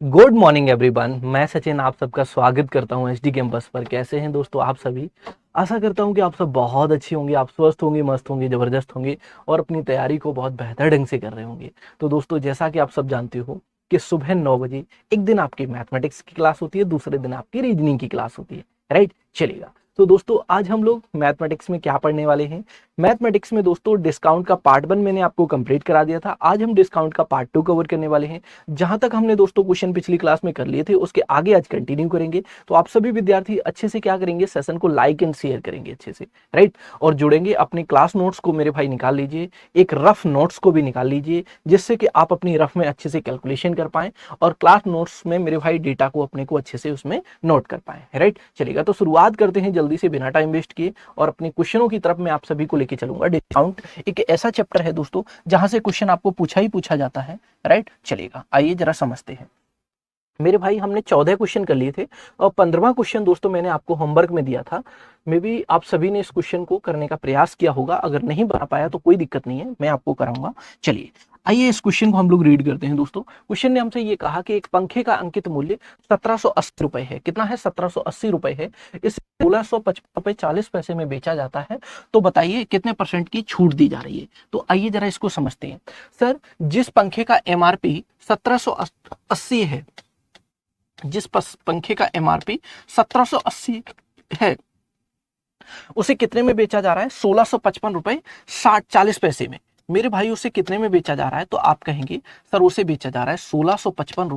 Good morning everyone. मैं सचिन आप सबका स्वागत करता हूं एचडी कैंपस पर। कैसे हैं दोस्तों आप सभी? आशा करता हूं कि आप सब बहुत अच्छे होंगे, आप स्वस्थ होंगे, मस्त होंगे, जबरदस्त होंगे और अपनी तैयारी को बहुत बेहतर ढंग से कर रहे होंगे। तो दोस्तों, जैसा कि आप सब जानते हो कि सुबह 9 बजे एक दिन आपकी मैथमेटिक्स की क्लास होती है, दूसरे दिन आपकी रीजनिंग की क्लास होती है, राइट? चलेगा। तो दोस्तों, आज हम लोग मैथमेटिक्स में क्या पढ़ने वाले हैं? मैथमेटिक्स में दोस्तों डिस्काउंट का पार्ट 1 मैंने आपको कंप्लीट करा दिया था। आज हम डिस्काउंट का पार्ट 2 कवर करने वाले हैं। जहां तक हमने दोस्तों क्वेश्चन पिछली क्लास में कर लिए थे, उसके आगे आज कंटिन्यू करेंगे। तो आप सभी विद्यार्थी अच्छे से क्या करेंगे, सेशन को लाइक एंड शेयर करेंगे अच्छे से, राइट? और जुड़ेंगे। अपने क्लास नोट्स को मेरे भाई निकाल लीजिए, एक रफ नोट्स को भी निकाल लीजिए, जिससे कि आप अपनी रफ में अच्छे से कैलकुलेशन कर पाएं और क्लास नोट्स में मेरे भाई डेटा को अपने को अच्छे से उसमें नोट कर पाएं, राइट? चलेगा, तो शुरुआत करते हैं जल्दी से बिना टाइम वेस्ट किए और अपने क्वेश्चनों की तरफ मैं आप सभी को लेके चलूंगा। डिस्काउंट एक ऐसा चैप्टर है दोस्तों जहां से क्वेश्चन आपको पूछा ही पूछा जाता है, राइट? चलेगा, आइए जरा समझते हैं। मेरे भाई हमने 14 क्वेश्चन कर लिए थे और 15वां क्वेश्चन दोस्तों मैंने आपको होमवर्क में दिया था। मे बी आप सभी ने इस क्वेश्चन को करने का प्रयास किया होगा। अगर नहीं बना पाया तो कोई दिक्कत नहीं है, मैं आपको कराऊंगा। चलिए, आइए इस क्वेश्चन को हम लोग रीड करते हैं दोस्तों। क्वेश्चन ने हमसे ये कहा कि एक पंखे का अंकित मूल्य 1780 रुपए है। कितना है? 1780 रुपए है। इस 1655 रुपए 40 पैसे में बेचा जाता है। तो बताइए कितने परसेंट की छूट दी जा रही है? तो आइए जरा इसको समझते हैं। सर, जिस पंखे का एमआरपी 1780 है, जिस पंखे का एमआरपी 1780 है, उसे कितने में बेचा जा रहा है? 1655 रुपए 40 पैसे में। मेरे भाई उसे कितने में बेचा जा रहा है? तो आप कहेंगे सर उसे बेचा जा रहा है 1655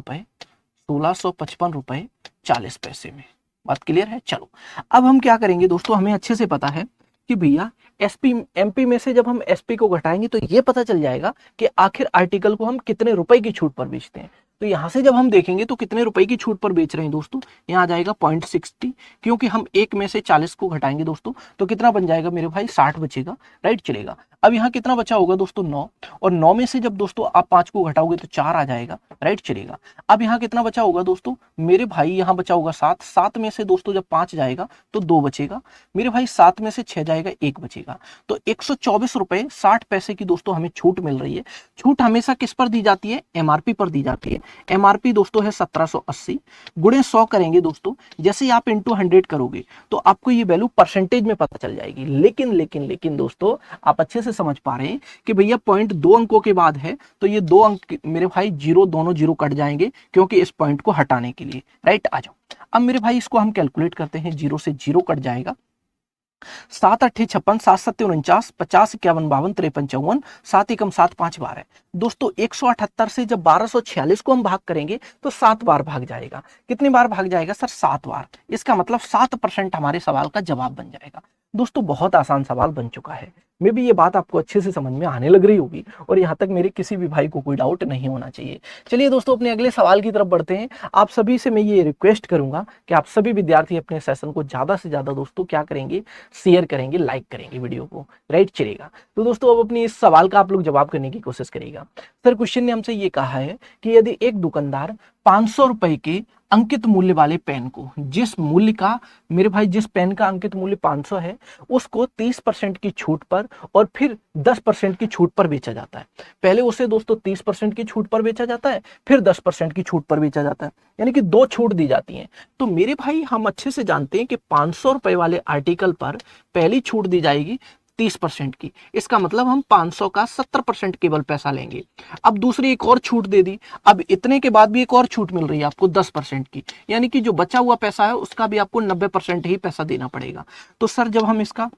रुपए 40 पैसे में। बात क्लियर है? चलो, अब हम क्या करेंगे दोस्तों, हमें अच्छे से पता है कि भैया एसपी एमपी में से जब हम एसपी को घटाएंगे तो ये पता चल जाएगा कि आखिर आर्टिकल को हम कितने रुपए की छूट पर बेचते हैं। तो यहां से जब हम देखेंगे तो कितने रुपए की छूट पर बेच रहे हैं दोस्तों, यहाँ आ जाएगा 0.60, क्योंकि हम एक में से 40 को घटाएंगे दोस्तों तो कितना बन जाएगा मेरे भाई? 60 बचेगा, राइट? चलेगा। अब यहाँ कितना बचा होगा दोस्तों? 9। और 9 में से जब दोस्तों आप 5 को घटाओगे तो 4 आ जाएगा, राइट? चलेगा। अब यहाँ कितना बचा होगा दोस्तों मेरे भाई? यहाँ बचा होगा 7। 7 में से दोस्तों जब 5 जाएगा तो 2 बचेगा मेरे भाई। 7 में से 6 जाएगा, 1 बचेगा। तो 124 रुपए 60 पैसे की दोस्तों हमें छूट मिल रही है। छूट हमेशा किस पर दी जाती है? एमआरपी पर दी जाती है। एमआरपी दोस्तों है 1780 गुणे 100 करेंगे दोस्तों। जैसे ही आप इंटू 100 करोगे तो आपको ये वैल्यू परसेंटेज में पता चल जाएगी। लेकिन दोस्तों, आप अच्छे से समझ पा रहे हैं कि भैया पॉइंट 2 अंकों के बाद है तो ये 2 अंक मेरे भाई जीरो, दोनों जीरो कट जाएंगे क्योंकि इस पॉइंट को हटाने के लिए, राइट? आ जाओ। अब मेरे भाई इसको हम कैलकुलेट करते हैं। जीरो से जीरो कट जाएगा। 7 अट्ठे 56, 7 सत्ते 49, 50 51 52 53 54, 7 एकम 7 5 12। दोस्तों 178 से जब 1246 को हम भाग करेंगे तो 7 बार भाग जाएगा। कितनी बार भाग जाएगा सर? 7 बार। इसका मतलब 7% हमारे सवाल का जवाब बन जाएगा। दोस्तों बहुत आसान सवाल बन चुका है। मे भी ये बात आपको अच्छे से समझ में आने लग रही होगी और यहाँ तक मेरे किसी भी भाई को कोई डाउट नहीं होना चाहिए। चलिए दोस्तों, अपने अगले सवाल की तरफ बढ़ते हैं। आप सभी से मैं ये रिक्वेस्ट करूंगा कि आप सभी विद्यार्थी अपने सेशन को ज्यादा से ज्यादा दोस्तों क्या करेंगे? शेयर करेंगे, लाइक करेंगे वीडियो को, राइट? चलेगा। तो दोस्तों अब अपनी इस सवाल का आप लोग जवाब करने की कोशिश करिएगा। सर, क्वेश्चन ने हमसे ये कहा है कि यदि एक दुकानदार 500 रुपए के अंकित मूल्य वाले पेन को, जिस मूल्य का मेरे भाई, जिस पेन का अंकित मूल्य 500 है, उसको 30% की छूट पर और फिर 10% की छूट पर बेचा जाता है। पहले उसे दोस्तों 30% की छूट पर बेचा जाता है, फिर 10% की छूट पर बेचा जाता है, यानी कि 2 छूट दी जाती हैं। तो मेरे भाई हम अच्छे से जानते हैं कि 500 रुपए वाले आर्टिकल पर पहली छूट दी जाएगी 30% की। इसका मतलब हम 500 का 70% केवल पैसा लेंगे। अब दूसरी एक और छूट दे दी। अब इतने के बाद भी एक और छूट मिल रही है आपको 10% की, यानी कि जो बचा हुआ पैसा है उसका भी आपको 90% ही पैसा देना पड़ेगा। तो सर जब हम इसका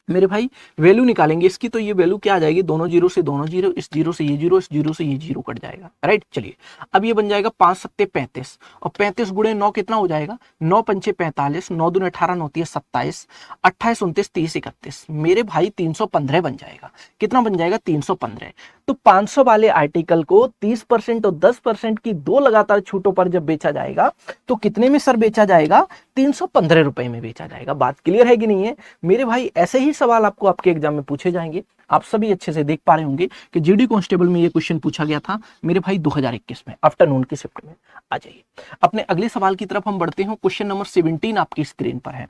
मेरे भाई वैल्यू निकालेंगे इसकी, तो ये वैल्यू क्या आ जाएगी? दोनों जीरो से दोनों जीरो, इस जीरो से ये जीरो, इस जीरो से ये जीरो कट जाएगा, राइट? चलिए, अब ये बन जाएगा 5 सत्ते 35 और 35 गुणे 9 कितना हो जाएगा? 9 पंचे 45, 9 दूने 18, 9 तीस 27, 28 29 30 31। मेरे भाई 315 बन जाएगा। कितना बन जाएगा? 315। तो 500 वाले आर्टिकल को 30% और 10% की 2 लगातार छूटों पर जब बेचा जाएगा तो कितने में सर बेचा जाएगा? 315 रुपए में बेचा जाएगा। बात क्लियर है कि नहीं है मेरे भाई? ऐसे ही सवाल आपको आपके एग्जाम में पूछे जाएंगे। आप सभी अच्छे से देख पा रहे होंगे कि जीडी कांस्टेबल में ये क्वेश्चन पूछा गया था मेरे भाई 2021 में, आफ्टरनून की शिफ्ट में। आ जाइए अपने अगले सवाल की तरफ हम बढ़ते हैं। क्वेश्चन नंबर 17 आपकी स्क्रीन पर है।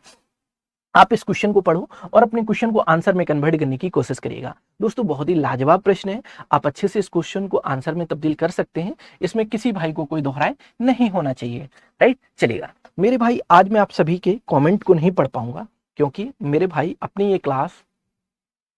आप इस क्वेश्चन को पढ़ो और अपने क्वेश्चन को आंसर में कन्वर्ट करने की कोशिश करिएगा। दोस्तों बहुत ही लाजवाब प्रश्न है, आप अच्छे से इस क्वेश्चन को आंसर में तब्दील कर सकते हैं, इसमें किसी भाई को कोई दोहराए नहीं होना चाहिए, राइट। चलिएगा मेरे भाई, आज मैं आप सभी के कमेंट को नहीं पढ़ पाऊंगा क्योंकि मेरे भाई अपनी ये क्लास,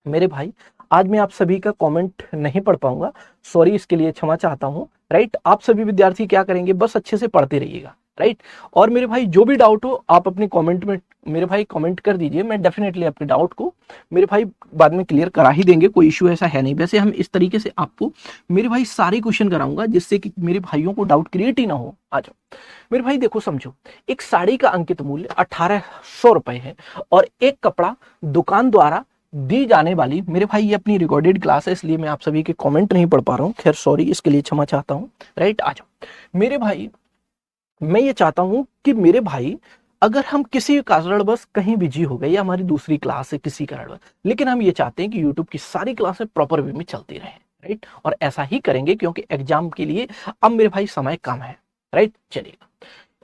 मेरे भाई आज मैं आप सभी का कमेंट नहीं पढ़ पाऊंगा, सॉरी, इसके लिए क्षमा चाहता हूं, राइट। आप सभी विद्यार्थी क्या करेंगे, बस अच्छे से पढ़ते रहिएगा, राइट। और मेरे भाई जो भी डाउट हो आप अपने कमेंट में मेरे भाई कमेंट कर दीजिए, मैं डेफिनेटली आपके डाउट को मेरे भाई बाद में क्लियर करा ही देंगे, कोई इश्यू ऐसा है नहीं। वैसे हम इस तरीके से आपको मेरे भाई सारे क्वेश्चन कराऊंगा जिससे कि मेरे भाइयों को डाउट क्रिएट ही ना हो। आ जाओ मेरे भाई, देखो समझो, एक साड़ी का अंकित मूल्य 1800 रुपए है और एक कपड़ा दुकान द्वारा दी जाने वाली, मेरे भाई ये अपनी रिकॉर्डेड क्लास है इसलिए मैं आप सभी के कमेंट नहीं पढ़ पा रहा हूँ, खैर सॉरी, इसके लिए क्षमा चाहता हूँ, राइट। आ जाओ मेरे भाई, मैं ये चाहता हूं कि मेरे भाई अगर हम किसी कारणवश कहीं बिजी हो गए या हमारी दूसरी क्लास है किसी कारणवश, लेकिन हम ये चाहते हैं कि यूट्यूब की सारी क्लासें प्रॉपर वे में चलती रहें, राइट। और ऐसा ही करेंगे क्योंकि एग्जाम के लिए अब मेरे भाई समय कम है, राइट। चलिएगा,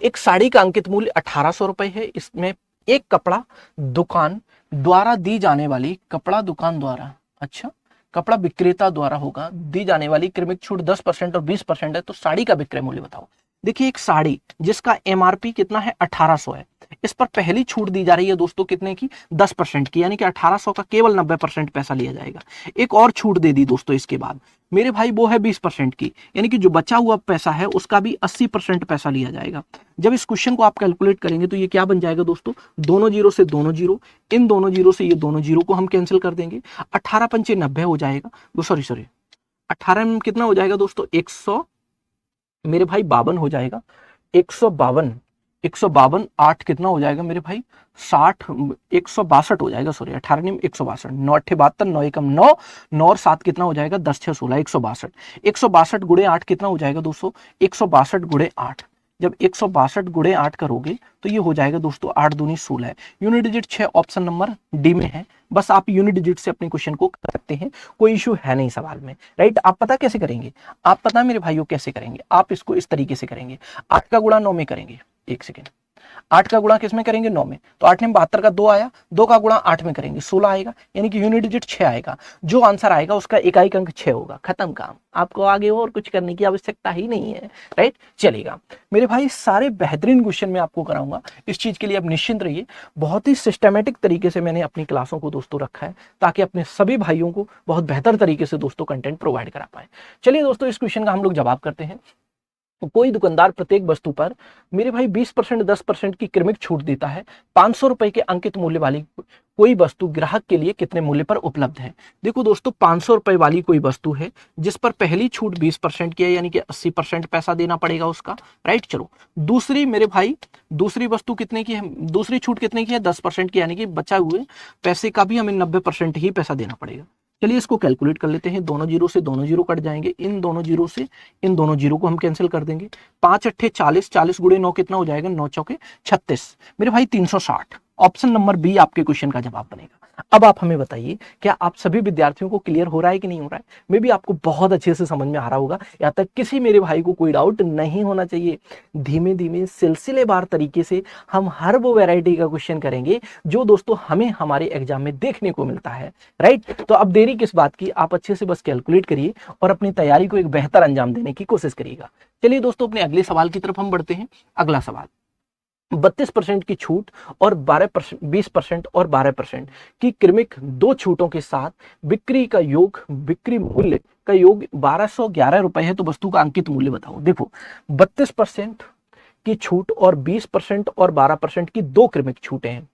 एक साड़ी का अंकित मूल्य 1800 रुपए है, इसमें एक कपड़ा दुकान द्वारा दी जाने वाली, कपड़ा दुकान द्वारा, अच्छा कपड़ा विक्रेता द्वारा होगा, दी जाने वाली क्रमिक छूट 10% और 20% है, तो साड़ी का विक्रय मूल्य बताओ। देखिए एक साड़ी जिसका एमआरपी कितना है 1800 है, इस पर पहली छूट दी जा रही है दोस्तों कितने की, 10% की, यानी कि 1800 का केवल 90% पैसा लिया जाएगा। एक और छूट दे दी दोस्तों इसके बाद मेरे भाई, वो है 20% की, यानी कि जो बचा हुआ पैसा है उसका भी 80% पैसा लिया जाएगा। जब इस क्वेश्चन को आप कैलकुलेट करेंगे तो ये क्या बन जाएगा दोस्तों, दोनों जीरो से दोनों जीरो, इन दोनों जीरो से ये दोनों जीरो को हम कैंसिल कर देंगे, 18 पंचे 90 हो जाएगा, सॉरी 18 में कितना हो जाएगा दोस्तों, 100 मेरे भाई 52 हो जाएगा, 152, 152, 8 कितना हो जाएगा मेरे भाई, 60, 162 हो जाएगा, सॉरी 18 नहीं 162, 9 अट्ठे 72, 9 एकम 9, 9 और 7 कितना हो जाएगा, 10 6 16, 162, 162 गुणे 8 कितना हो जाएगा दोस्तों, 162 गुणे 8, जब 162 गुणे 8 करोगे तो ये हो जाएगा दोस्तों 8 दूनी 16, unit digit 6 option number D में है। बस आप यूनिट डिजिट से अपने क्वेश्चन को कर सकते हैं, कोई इशू है नहीं सवाल में, राइट। आप पता कैसे करेंगे, आप पता मेरे भाइयों कैसे करेंगे, आप इसको इस तरीके से करेंगे, 8 का गुणा 9 में करेंगे, एक सेकेंड, 8 का गुणा किस में करेंगे, 9 में, तो 8 में 72 का 2 आया, 2 का गुणा 8 में करेंगे 16 आएगा, यानी कि यूनिट डिजिट 6 आएगा, जो आंसर आएगा उसका इकाई अंक 6 होगा, खत्म काम, आपको आगे और कुछ करने की आवश्यकता ही नहीं है, राइट। चलेगा मेरे भाई, सारे बेहतरीन क्वेश्चन मैं आपको कराऊंगा, इस चीज के लिए आप निश्चिंत रहिए, बहुत ही सिस्टमेटिक तरीके से मैंने अपनी क्लासों को दोस्तों रखा है ताकि अपने सभी भाइयों को बहुत बेहतर तरीके से दोस्तों कंटेंट प्रोवाइड करा पाए। चलिए दोस्तों, इस क्वेश्चन का हम लोग जवाब करते हैं। तो कोई दुकानदार प्रत्येक वस्तु पर मेरे भाई 20% 10% की क्रमिक छूट देता है, 500 रुपए के अंकित मूल्य वाली कोई वस्तु ग्राहक के लिए कितने मूल्य पर उपलब्ध है। देखो दोस्तों, 500 रुपए वाली कोई वस्तु है जिस पर पहली छूट 20% की है, यानी कि 80% पैसा देना पड़ेगा उसका, राइट। चलो दूसरी मेरे भाई, दूसरी वस्तु कितने की है, दूसरी छूट कितने की है, 10% की, यानी कि बचा हुए पैसे का भी हमें 90% ही पैसा देना पड़ेगा। चलिए इसको कैलकुलेट कर लेते हैं, दोनों जीरो से दोनों जीरो कट जाएंगे, इन दोनों जीरो से इन दोनों जीरो को हम कैंसिल कर देंगे, 5 अट्ठे 40, 40 गुणे 9 कितना हो जाएगा, 9 चौके 36, मेरे भाई 360, ऑप्शन नंबर बी आपके क्वेश्चन का जवाब बनेगा। अब आप हमें बताइए, क्या आप सभी विद्यार्थियों को क्लियर हो रहा है कि नहीं हो रहा है, मे भी आपको बहुत अच्छे से समझ में आ रहा होगा, यहाँ तक किसी मेरे भाई को कोई डाउट नहीं होना चाहिए। धीमे धीमे सिलसिलेवार तरीके से हम हर वो वैरायटी का क्वेश्चन करेंगे जो दोस्तों हमें हमारे एग्जाम में देखने को मिलता है, राइट। तो अब देरी किस बात की, आप अच्छे से बस कैलकुलेट करिए और अपनी तैयारी को एक बेहतर अंजाम देने की कोशिश करिएगा। चलिए दोस्तों, अपने अगले सवाल की तरफ हम बढ़ते हैं। अगला सवाल, 32% की छूट और 12%, 20% और 12% की क्रमिक दो छूटों के साथ बिक्री का योग, बिक्री मूल्य का योग 1211 रुपए है, तो वस्तु का अंकित मूल्य बताओ। देखो 32% की छूट और 20% और 12% की दो क्रमिक छूटें हैं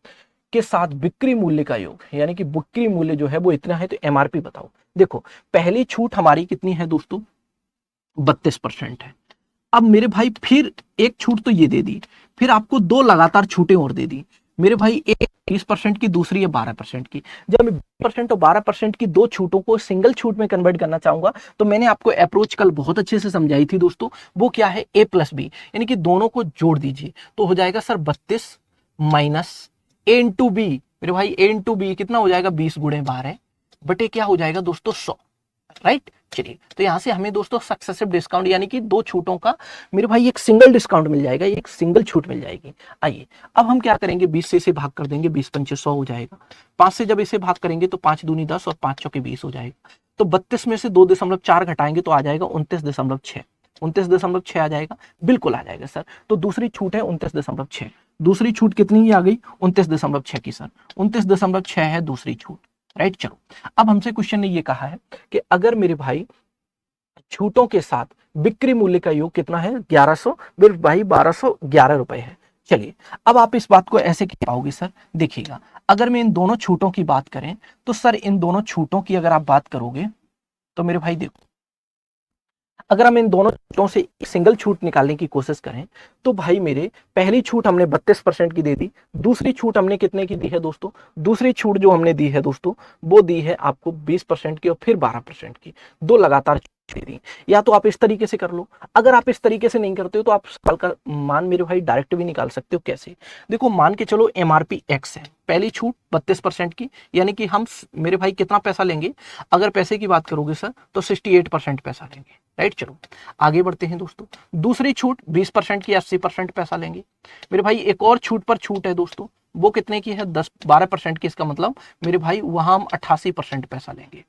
के साथ बिक्री मूल्य का योग, यानी कि बिक्री मूल्य जो है वो इतना है, तो एमआरपी बताओ। देखो पहली छूट हमारी कितनी है दोस्तों, 32% है। अब मेरे भाई फिर एक छूट तो ये दे दी, फिर आपको दो लगातार छूटें और दे दी मेरे भाई, एक 20% की, दूसरी है 12% की। जब मैं 20% और 12% की दो छूटों को सिंगल छूट में कन्वर्ट करना चाहूंगा तो मैंने आपको अप्रोच कल बहुत अच्छे से समझाई थी दोस्तों, वो क्या है, a प्लस बी, यानी कि दोनों को जोड़ दीजिए तो हो जाएगा sir 32 minus a into B, मेरे भाई a इंटू बी कितना हो जाएगा, 20 गुणे 12 बटे क्या हो जाएगा दोस्तों 100, राइट। चलिए, तो यहाँ से हमें दोस्तों सक्सेसिव डिस्काउंट यानी कि दो छूटों का मेरे भाई एक सिंगल डिस्काउंट मिल जाएगा, एक सिंगल छूट मिल जाएगी। आइए अब हम क्या करेंगे, 20 से इसे भाग कर देंगे, 20 पंचे 100 हो जाएगा। 5 से जब इसे भाग करेंगे तो 5 दूनी 10 और 5 चौके 20 हो जाएगा। तो 32 में से 2.4 घटाएंगे तो आ जाएगा 29.6। 29.6 आ जाएगा, बिल्कुल आ जाएगा सर। तो दूसरी छूट है 29.6। दूसरी छूट कितनी की आ गई, 29.6 की सर। 29.6 है दूसरी छूट, राइट। चलो, अब हमसे क्वेश्चन ने ये कहा है कि अगर मेरे भाई छूटों के साथ बिक्री मूल्य का योग कितना है, 1100, मेरे भाई 1211 रुपए है। चलिए, अब आप इस बात को ऐसे कह पाओगे सर, देखिएगा अगर मैं इन दोनों छूटों की बात करें तो सर इन दोनों छूटों की अगर आप बात करोगे तो मेरे भाई देखो, अगर हम इन दोनों छूटों से सिंगल छूट निकालने की कोशिश करें तो भाई मेरे पहली छूट हमने 32% की दे दी, दूसरी छूट हमने कितने की दी है दोस्तों, दूसरी छूट जो हमने दी है दोस्तों वो दी है आपको 20% की और फिर 12% की, दो लगातार दे दी। या तो आप इस तरीके से कर लो, अगर आप इस तरीके से नहीं करते हो तो आप सवाल का मान मेरे भाई डायरेक्ट भी निकाल सकते हो। कैसे, देखो मान के चलो एमआरपी एक्स है, पहली छूट 32% की, यानी कि हम मेरे भाई कितना पैसा लेंगे, अगर पैसे की बात करोगे सर तो 68% पैसा लेंगे, राइट। चलो आगे बढ़ते हैं दोस्तों, दूसरी छूट 20% की, 80% पैसा लेंगे। मेरे भाई एक और छूट पर छूट है दोस्तों, वो कितने की है, 10-12% की। इसका मतलब मेरे भाई वहां हम 88% पैसा लेंगे,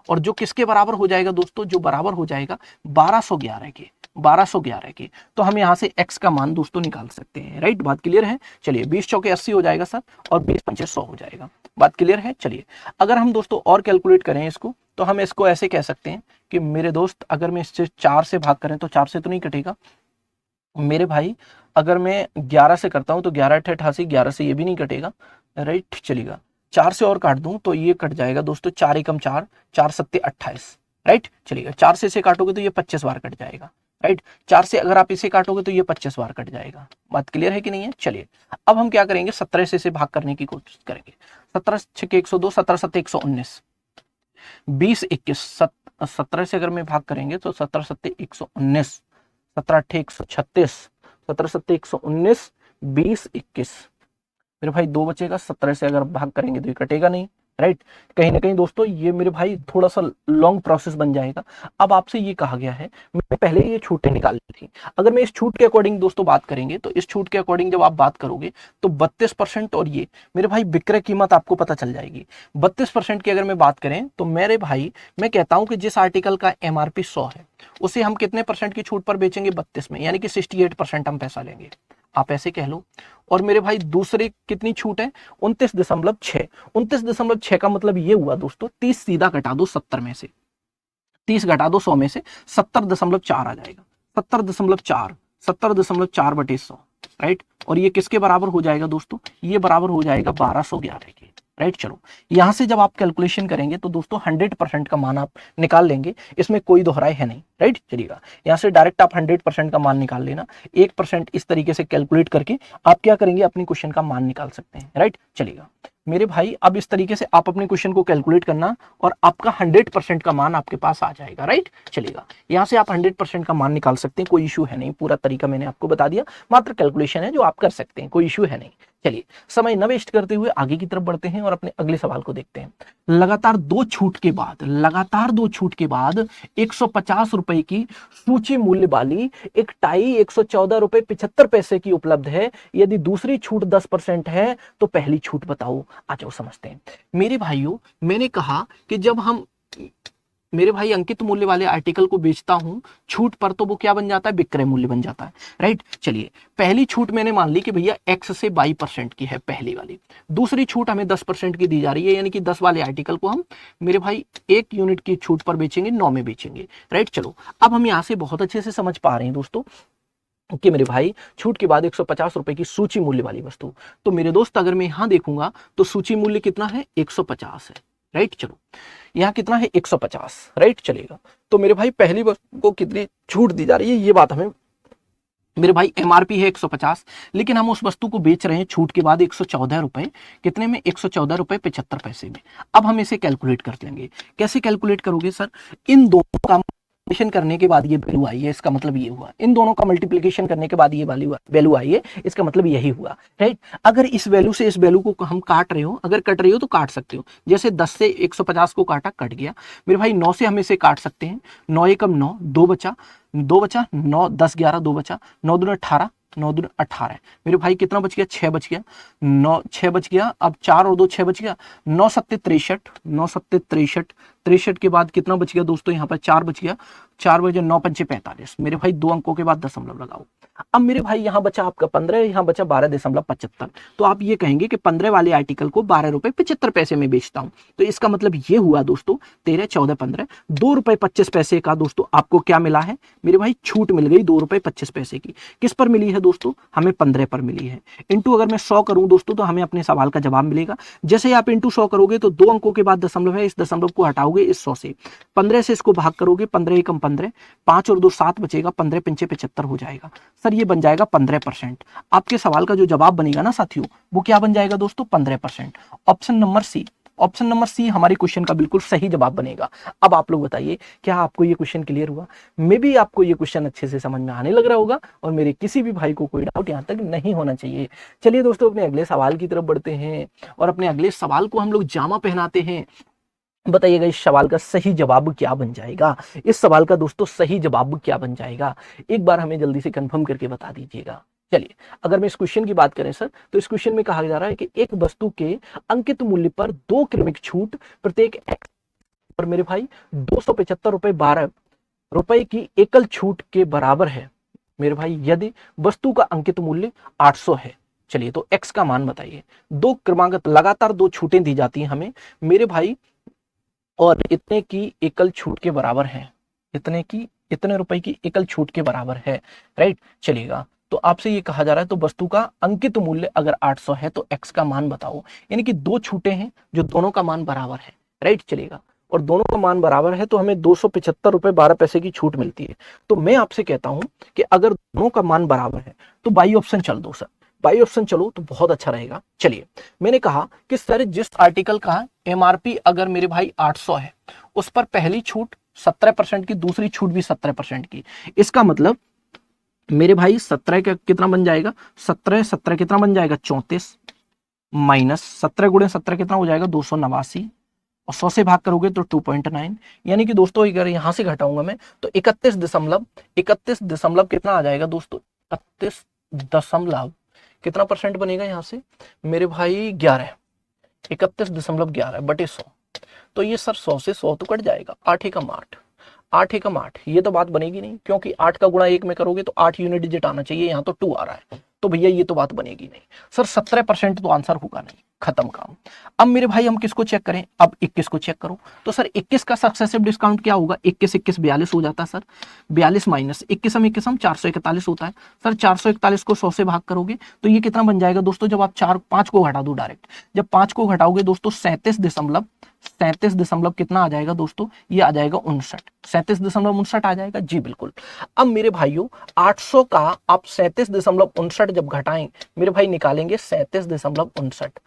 और जो किसके बराबर हो जाएगा दोस्तों, जो बराबर हो जाएगा 1211 के, 1211 की। तो हम यहाँ से x का मान दोस्तों निकाल सकते हैं, राइट। बात क्लियर है। चलिए 20 चौके 80 हो जाएगा सर, और 20 पंचे 100 हो जाएगा। बात क्लियर है। चलिए अगर हम दोस्तों और कैलकुलेट करें इसको तो हम इसको ऐसे कह सकते हैं कि मेरे दोस्त अगर मैं इससे 4 से भाग करें तो 4 से तो नहीं कटेगा मेरे भाई, अगर मैं 11 से करता हूं तो 11 8 88, 11 से ये भी नहीं कटेगा, राइट। चलेगा 4 से और काट दूं तो ये कट जाएगा दोस्तों, 4 एकम 4, 4 सत्ते 28, राइट। चलिएगा 4 से इसे काटोगे तो ये 25 बार कट जाएगा, राइट। 4 से अगर आप इसे काटोगे तो ये 25 बार कट जाएगा। बात क्लियर है कि नहीं है। चलिए अब हम क्या करेंगे, 17 से इसे भाग करने की कोशिश करेंगे। 17 6 102, 17 7 119, 20 21, 17 से अगर मैं भाग करेंगे तो 17 7 119, 17 8 136, 17 7 119, 20 21, मेरे भाई दो बचेगा। 17 से अगर भाग करेंगे तो ये कटेगा नहीं, राइट। कहीं ना कहीं दोस्तों ये मेरे भाई थोड़ा सा लॉन्ग प्रोसेस बन जाएगा। अब आपसे ये कहा गया है, मैं पहले ये छूटें निकाल ली थी, अगर मैं इस छूट के अकॉर्डिंग दोस्तों बात करेंगे तो इस छूट के अकॉर्डिंग जब आप बात करोगे तो 32% और ये मेरे भाई विक्रय कीमत आपको पता चल जाएगी। 32% की अगर मैं बात करें तो मेरे भाई मैं कहता हूं कि जिस आर्टिकल का एमआरपी 100 है उसे हम कितने परसेंट की छूट पर बेचेंगे, 32 में, यानी कि 68% हम पैसा लेंगे, आप ऐसे कह लो। और मेरे भाई दूसरे कितनी छूट है, 29.6। 29.6 का मतलब ये हुआ दोस्तों 30 सीधा घटा दो 70 में से, 30 घटा दो 100 में से, 70.4 आ जाएगा। 70.4, 70.4 बटे 100, राइट। और ये किसके बराबर हो जाएगा दोस्तों, ये बराबर हो जाएगा 1211 के, राइट। चलो यहां से जब आप कैलकुलेशन करेंगे तो दोस्तों 100% का मान आप निकाल लेंगे, इसमें कोई दोहराई है नहीं, राइट। चलिएगा यहां से डायरेक्ट आप 100% का मान निकाल लेना, 1% इस तरीके से कैलकुलेट करके आप क्या करेंगे, अपनी क्वेश्चन का मान निकाल सकते हैं, राइट। चलिएगा मेरे भाई अब इस तरीके से आप अपने क्वेश्चन को कैलकुलेट करना और आपका 100% का मान आपके पास आ जाएगा, राइट। चलिएगा यहां से आप 100% का मान निकाल सकते हैं, कोई इशू है नहीं, पूरा तरीका मैंने आपको बता दिया, मात्र कैलकुलेशन है जो आप कर सकते हैं, कोई इशू है नहीं। चलिए समय न वेस्ट करते हुए आगे की तरफ बढ़ते हैं और अपने अगले सवाल को देखते हैं। लगातार दो छूट के बाद 150 रुपए की सूची मूल्य वाली एक टाई 114 रुपए 75 पैसे की उपलब्ध है, यदि दूसरी छूट 10% है तो पहली छूट बताओ। आ जाओ समझते हैं मेरे भाइयों, मैंने कहा कि जब हम मेरे भाई अंकित मूल्य वाले आर्टिकल को बेचता हूं छूट पर तो वो क्या बन जाता है, विक्रय मूल्य बन जाता है, राइट। चलिए पहली छूट मैंने मान ली कि भैया x से 22% की है पहली वाली, दूसरी छूट हमें 10% की दी जा रही है, यानी कि 10 वाले आर्टिकल को हम मेरे भाई 1 यूनिट की छूट पर बेचेंगे, 9 में बेचेंगे, राइट। चलो अब हम यहां से बहुत अच्छे से समझ पा रहे हैं दोस्तों कि मेरे भाई छूट के बाद 150 रुपए की सूची मूल्य वाली वस्तु, तो मेरे दोस्त अगर मैं यहां देखूंगा तो सूची मूल्य कितना है, 150 है, राइट। चलो यहाँ कितना है, 150, राइट। चलेगा तो मेरे भाई पहली वस्तु को कितनी छूट दी जा रही है ये बात हमें, मेरे भाई एमआरपी है 150, लेकिन हम उस वस्तु को बेच रहे हैं छूट के बाद 114 रुपए, कितने में, 114 रुपए 75 पैसे में। अब हम इसे कैलकुलेट कर लेंगे, कैसे कैलकुलेट करोगे सर, इन दोनों का एडिशन करने के बाद ये वैल्यू आई है, इसका मतलब ये हुआ। इन दोनों का मल्टीप्लिकेशन करने के बाद ये वैल्यू आई है, इसका मतलब यही हुआ, राइट। अगर इस वैल्यू से इस वैल्यू को हम काट रहे हो, अगर कट रही हो तो काट सकते हो। जैसे 10 से 150 को काटा, कट गया मेरे भाई। 9 से हम इसे काट सकते हैं, 9 एकम 9, 2 बचा 9, 10 11 2 बचा, 9 दूनी 18, 9 दूनी 18 मेरे भाई। कितना बच गया? 6 बच गया, 9 6 बच गया। अब 4 और 2 6 बच गया, 9 सत्ते 63, 9 सत्ते 63, 63 के बाद कितना बच गया दोस्तों? यहाँ पर 4 बच गया, 4 बजे 9 पंचे 45 मेरे भाई। 2 अंकों के बाद दशमलव लगाओ। अब मेरे भाई यहाँ बचा आपका 15, यहाँ बचा 12.75। तो आप ये कहेंगे कि 15 वाले आर्टिकल को 12 रुपए 75 पैसे में बेचता हूँ। तो इसका मतलब ये हुआ दोस्तों 13 14 15 2 रुपए 25 पैसे का दोस्तों आपको क्या मिला है मेरे भाई? छूट मिल गई 2 रुपए 25 पैसे की। किस पर मिली है दोस्तों? हमें 15 पर मिली है। इंटू अगर मैं 100 करूं दोस्तों तो हमें अपने सवाल का जवाब मिलेगा। जैसे आप इंटू 100 करोगे तो 2 अंकों के बाद दशमलव है, इस दशमलव को हटाओगे इस 100 से, 15 से इसको भाग करोगे, 15 एकम 15, 5 और 2 7 बचेगा, 15 पंचे 75 हो जाएगा। सर ये बन जाएगा 15%। आपके सवाल का जो जवाब बनेगा ना साथियों, वो क्या बन जाएगा दोस्तों? 15%। Option number C, option number C हमारे क्वेश्चन का बिल्कुल सही जवाब बनेगा। अब आप लोग बताइए, क्या आपको ये क्वेश्चन क्लियर हुआ? मे भी आपको ये क्वेश्चन अच्छे से समझ में आने लग रहा होगा और मेरे किसी भी भाई को कोई डाउट यहाँ तक नहीं होना चाहिए। चलिए दोस्तों, अपने अगले सवाल की तरफ बढ़ते हैं और अपने अगले सवाल को हम लोग जामा पहनाते हैं। बताइएगा इस सवाल का सही जवाब क्या बन जाएगा? इस सवाल का दोस्तों सही जवाब क्या बन जाएगा? एक बार हमें जल्दी से कंफर्म करके बता दीजिएगा। चलिए, अगर मैं इस क्वेश्चन की बात करें सर, तो इस क्वेश्चन में कहा जा रहा है कि एक वस्तु के अंकित मूल्य पर 2 क्रमिक छूट प्रत्येक एक्स पर मेरे भाई 275 रुपए 12 रुपए की एकल छूट के बराबर है मेरे भाई, यदि वस्तु का अंकित मूल्य 800 है। चलिए, तो एक्स का मान बताइए। 2 क्रमागत लगातार 2 छूटें दी जाती हैं हमें मेरे भाई, और इतने की एकल छूट के बराबर है, इतने रुपए की एकल छूट के बराबर है, राइट। चलिएगा, तो आपसे ये कहा जा रहा है तो वस्तु का अंकित मूल्य अगर 800 है तो एक्स का मान बताओ। यानी कि 2 छूटें हैं जो दोनों का मान बराबर है, राइट। चलेगा, और दोनों का मान बराबर है तो हमें 275 रुपए 12 पैसे की छूट मिलती है। तो मैं आपसे कहता हूं कि अगर दोनों का मान बराबर है तो बाई ऑप्शन चल दो सर, बाई ऑप्शन चलो तो बहुत अच्छा रहेगा। चलिए, मैंने कहा कि सर जिस आर्टिकल का एमआरपी अगर मेरे भाई 800 है, उस पर पहली छूट 17% की, दूसरी छूट भी 17% की। इसका मतलब मेरे भाई 17 का कितना बन जाएगा? 17 कितना बन जाएगा? 34 माइनस 17 गुणे 17 कितना हो जाएगा? 289, और 100 से भाग करोगे तो 2.9। यानी कि दोस्तों अगर यहां से घटाऊंगा मैं तो 31 दशमलव कितना आ जाएगा दोस्तों? 31 दशमलव कितना परसेंट बनेगा यहाँ से मेरे भाई? 11, 31.11 बटे 100। तो ये सर 100 से 100 तो कट जाएगा, 8 एकम 8, 8 एकम 8। ये तो बात बनेगी नहीं, क्योंकि 8 का गुणा 1 में करोगे तो 8 यूनिट डिजिट आना चाहिए, यहाँ तो 2 आ रहा है, तो भैया ये तो बात बनेगी नहीं सर। 17% तो आंसर होगा नहीं, खत्म काम। अब मेरे भाई हम किसको चेक करें? अब 21 को चेक करो। तो सर 21 का सक्सेसिव डिस्काउंट क्या होगा? 21 21 42 हो जाता है सर, 42 माइनस 21 441 होता है सर। 441 को 100 से भाग करोगे तो ये कितना बन जाएगा दोस्तों? जब आप 5 को घटा दो डायरेक्ट, जब 5 को घटाओगे दोस्तों 37 दशमलव कितना आ जाएगा दोस्तों? ये आ जाएगा 59, 37.59 आ जाएगा जी, बिल्कुल। अब मेरे भाइयों 800 का आप 37.59 जब घटाएं मेरे भाई, निकालेंगे 37.59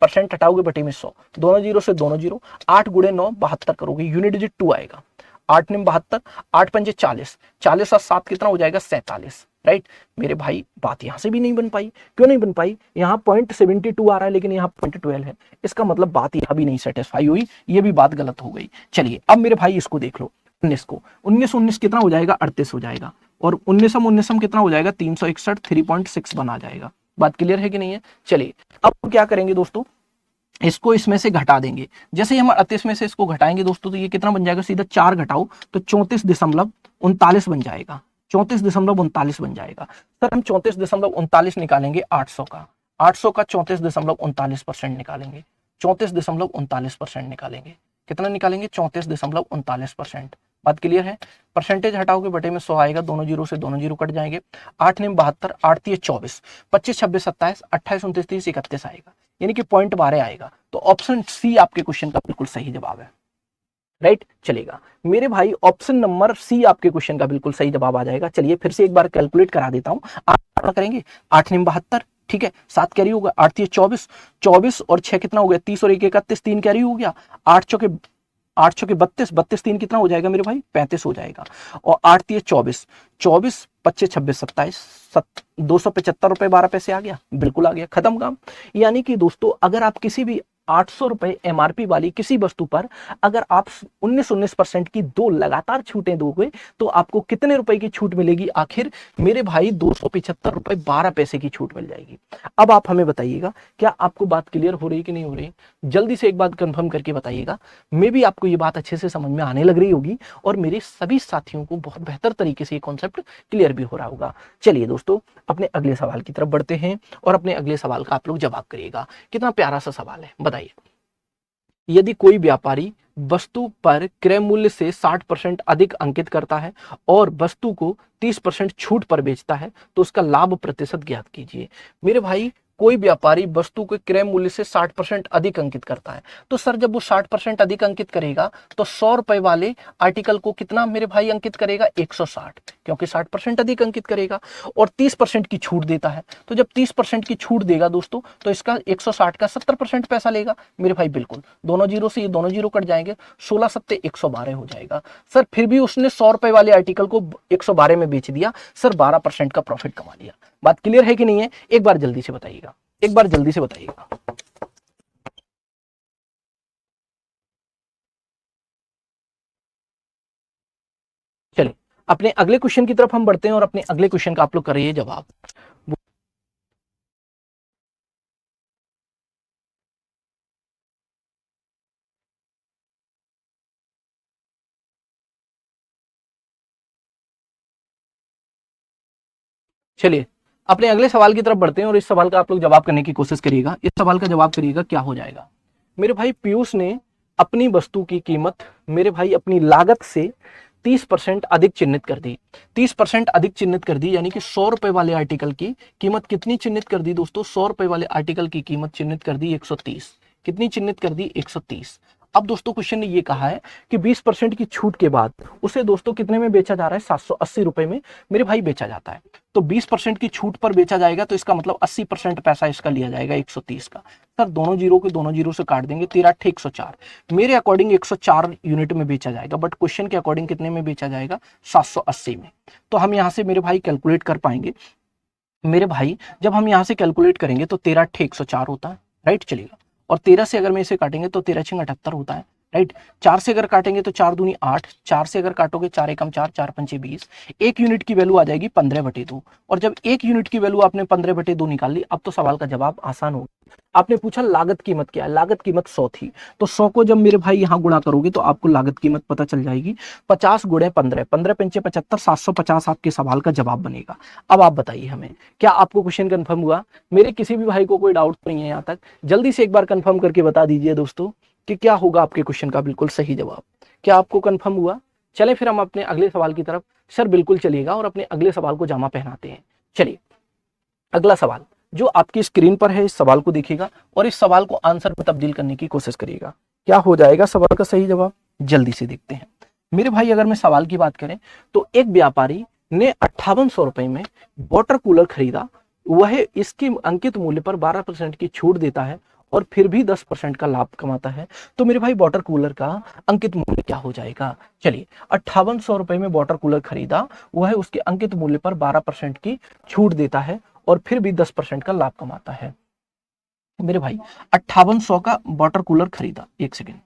परसेंट हटाओगे बटे में 100, दोनों जीरो से दोनों जीरो, 8 गुणे 9 72 करोगे, यूनिट डिजिट 2 आएगा, 8 9 72, 8 पंजे 40, 40 और 7 कितना हो जाएगा? 47, राइट। मेरे भाई बात यहां से भी नहीं बन पाई। क्यों नहीं बन पाई? यहाँ 0.72 आ रहा है लेकिन यहाँ 0.12 है, इसका मतलब बात यहां भी नहीं सेटिस्फाई हुई, ये भी बात गलत हो गई। चलिए, अब मेरे भाई इसको देख लो, 19 को 19 कितना हो जाएगा? 38 हो जाएगा, और 19 कितना हो जाएगा? 361, 3.6 बना जाएगा। बात क्लियर है कि नहीं है? चलिए, अब क्या करेंगे दोस्तों, इसको इसमें से घटा देंगे। जैसे ही हम 38 में से इसको घटाएंगे दोस्तों तो ये कितना बन जाएगा? सीधा 4 घटाओ तो 34.39 बन जाएगा, 34.39 बन जाएगा। सर हम 34.39 निकालेंगे 800 का, 800 का 34.39% निकालेंगे, 34.39% निकालेंगे। कितना निकालेंगे? 34.39%। बात क्लियर है? परसेंटेज हटाओगे बटे में 100 आएगा, दोनों जीरो से दोनों जीरो कट जाएंगे, 8 9 72, 8 3 24, 25 26 27, 28 29 30 31 आएगा, यानी कि 0.12 आएगा। तो ऑप्शन सी आपके क्वेश्चन का बिल्कुल सही जवाब है, राइट। चलेगा मेरे भाई, ऑप्शन नंबर सी आपके क्वेश्चन का बिल्कुल सही जवाब आ जाएगा। चलिए फिर से एक बार कैलकुलेट करा देता हूं, आप करेंगे 8 9 72, ठीक है, 7 कैरी होगा, 8 3 24, 24 और 6 कितना हो गया? 30 और 1 31, 3 कैरी हो गया, 8 चौके 8 छके 32, 32 3 कितना हो जाएगा मेरे भाई 35 हो जाएगा, और 8 3 24, 24 25 26 27, 275 रुपए 12 पैसे आ गया, बिल्कुल आ गया, खत्म काम। यानी कि दोस्तों अगर आप किसी भी 800 रुपए एमआरपी वाली किसी वस्तु पर अगर आप 19% की दो लगातार छूटें दोगे तो आपको कितने रुपए की छूट मिलेगी आखिर मेरे भाई? 275 रुपए 12 पैसे की छूट मिल जाएगी। अब आप हमें बताइएगा क्या आपको बात क्लियर हो रही कि नहीं हो रही? जल्दी से एक बात कंफर्म करके बताइएगा। मे भी आपको ये बात अच्छे से समझ में आने लग रही होगी और मेरे सभी साथियों को बहुत बेहतर तरीके से ये कॉन्सेप्ट क्लियर भी हो रहा होगा। चलिए दोस्तों अपने अगले सवाल की तरफ बढ़ते हैं और अपने अगले सवाल का आप लोग जवाब करिएगा। कितना प्यारा सा सवाल है, बताइए। यदि कोई व्यापारी वस्तु पर क्रय मूल्य से 60% अधिक अंकित करता है और वस्तु को 30% छूट पर बेचता है तो उसका लाभ प्रतिशत ज्ञात कीजिए। मेरे भाई कोई व्यापारी वस्तु के क्रय मूल्य से 60% अधिक अंकित करता है, तो सर जब वो 60% अधिक अंकित करेगा तो 100 रुपए वाले आर्टिकल को कितना मेरे भाई अंकित करेगा? 160, क्योंकि 60% अधिक अंकित करेगा और 30% की छूट देता है। तो जब 30% की छूट देगा दोस्तों तो इसका 160 का 70% पैसा लेगा मेरे भाई। बिल्कुल, दोनों जीरो से ये दोनों जीरो कट जाएंगे, 16 सत्ते 112 हो जाएगा। सर फिर भी उसने 100 रुपए वाले आर्टिकल को 112 में बेच दिया, सर 12% का प्रॉफिट कमा लिया। बात क्लियर है कि नहीं है? एक बार जल्दी से बताइएगा, एक बार जल्दी से बताइएगा। चलिए अपने अगले क्वेश्चन की तरफ हम बढ़ते हैं और अपने अगले क्वेश्चन का आप लोग करिए जवाब। चलिए अपने अगले सवाल की तरफ बढ़ते हैं और इस सवाल का आप लोग जवाब करने की कोशिश करिएगा। इस सवाल का जवाब करिएगा क्या हो जाएगा। मेरे भाई पीयूष ने अपनी वस्तु की कीमत मेरे भाई अपनी लागत से 30% अधिक चिन्हित कर दी। 30% अधिक चिन्हित कर दी यानी कि 100 रुपए वाले आर्टिकल की कीमत कितनी चिन्हित कर दी दोस्तों? 100 रुपए वाले आर्टिकल की कीमत चिन्हित कर दी 130। कितनी चिन्हित कर दी? 130। अब दोस्तों क्वेश्चन ने ये कहा है कि 20% की छूट के बाद उसे दोस्तों कितने में बेचा जा रहा है? 780 रुपए में मेरे भाई बेचा जाता है। तो 20% की छूट पर बेचा जाएगा तो इसका मतलब 80% पैसा इसका लिया जाएगा 130 का। सर दोनों जीरो के दोनों जीरो से काट देंगे, 13 8 104। मेरे अकॉर्डिंग 104 यूनिट में बेचा जाएगा, बट क्वेश्चन के अकॉर्डिंग कितने में बेचा जाएगा? 780 में। तो हम यहाँ से मेरे भाई कैलकुलेट कर पाएंगे। मेरे भाई जब हम यहाँ से कैलकुलेट करेंगे तो 13 8 104 होता है, राइट चलेगा। और 13 से अगर मैं इसे काटेंगे तो 13 6 78 होता है, राइट। 4 से अगर काटेंगे तो 4 दूनी 8, 4 से अगर काटोगे 4 एकम 4, 4 पंचे 20। एक यूनिट की वैल्यू आ जाएगी 15/2। और जब एक यूनिट की वैल्यू आपने 15/2 निकाल ली, अब तो सवाल का जवाब आसान हो। आपने पूछा लागत कीमत क्या है, लागत कीमत 100 थी, तो 100 को जब मेरे भाई यहाँ गुणा करोगे तो आपको लागत कीमत पता चल जाएगी। 50 गुणे 15, 15 पंचे 75, 750 आपके सवाल का जवाब बनेगा। अब आप बताइए हमें, क्या आपको क्वेश्चन कंफर्म हुआ? मेरे किसी भी भाई को कोई डाउट नहीं है यहाँ तक? जल्दी से एक बार कंफर्म करके बता दीजिए दोस्तों कि क्या होगा आपके क्वेश्चन का बिल्कुल सही जवाब। क्या आपको कंफर्म हुआ? चले फिर हम अपने अगले सवाल की तरफ। सर बिल्कुल चलिएगा और अपने अगले सवाल को जामा पहनाते हैं। चलिए अगला सवाल जो आपकी स्क्रीन पर है, इस सवाल को देखिएगा और इस सवाल को आंसर में तब्दील करने की कोशिश करिएगा। क्या हो जाएगा सवाल का सही जवाब? जल्दी से देखते हैं मेरे भाई। अगर मैं सवाल की बात करें तो एक व्यापारी ने 5800 रुपए में वाटर कूलर खरीदा, वह इसके अंकित मूल्य पर 12% की छूट देता है और फिर भी 10% का लाभ कमाता है, तो मेरे भाई वाटर कूलर का अंकित मूल्य क्या हो जाएगा? चलिए 5800 रुपए में वाटर कूलर खरीदा, वह उसके अंकित मूल्य पर 12% की छूट देता है और फिर भी 10% का लाभ कमाता है। मेरे भाई 5800 का वाटर कूलर खरीदा, एक सेकेंड,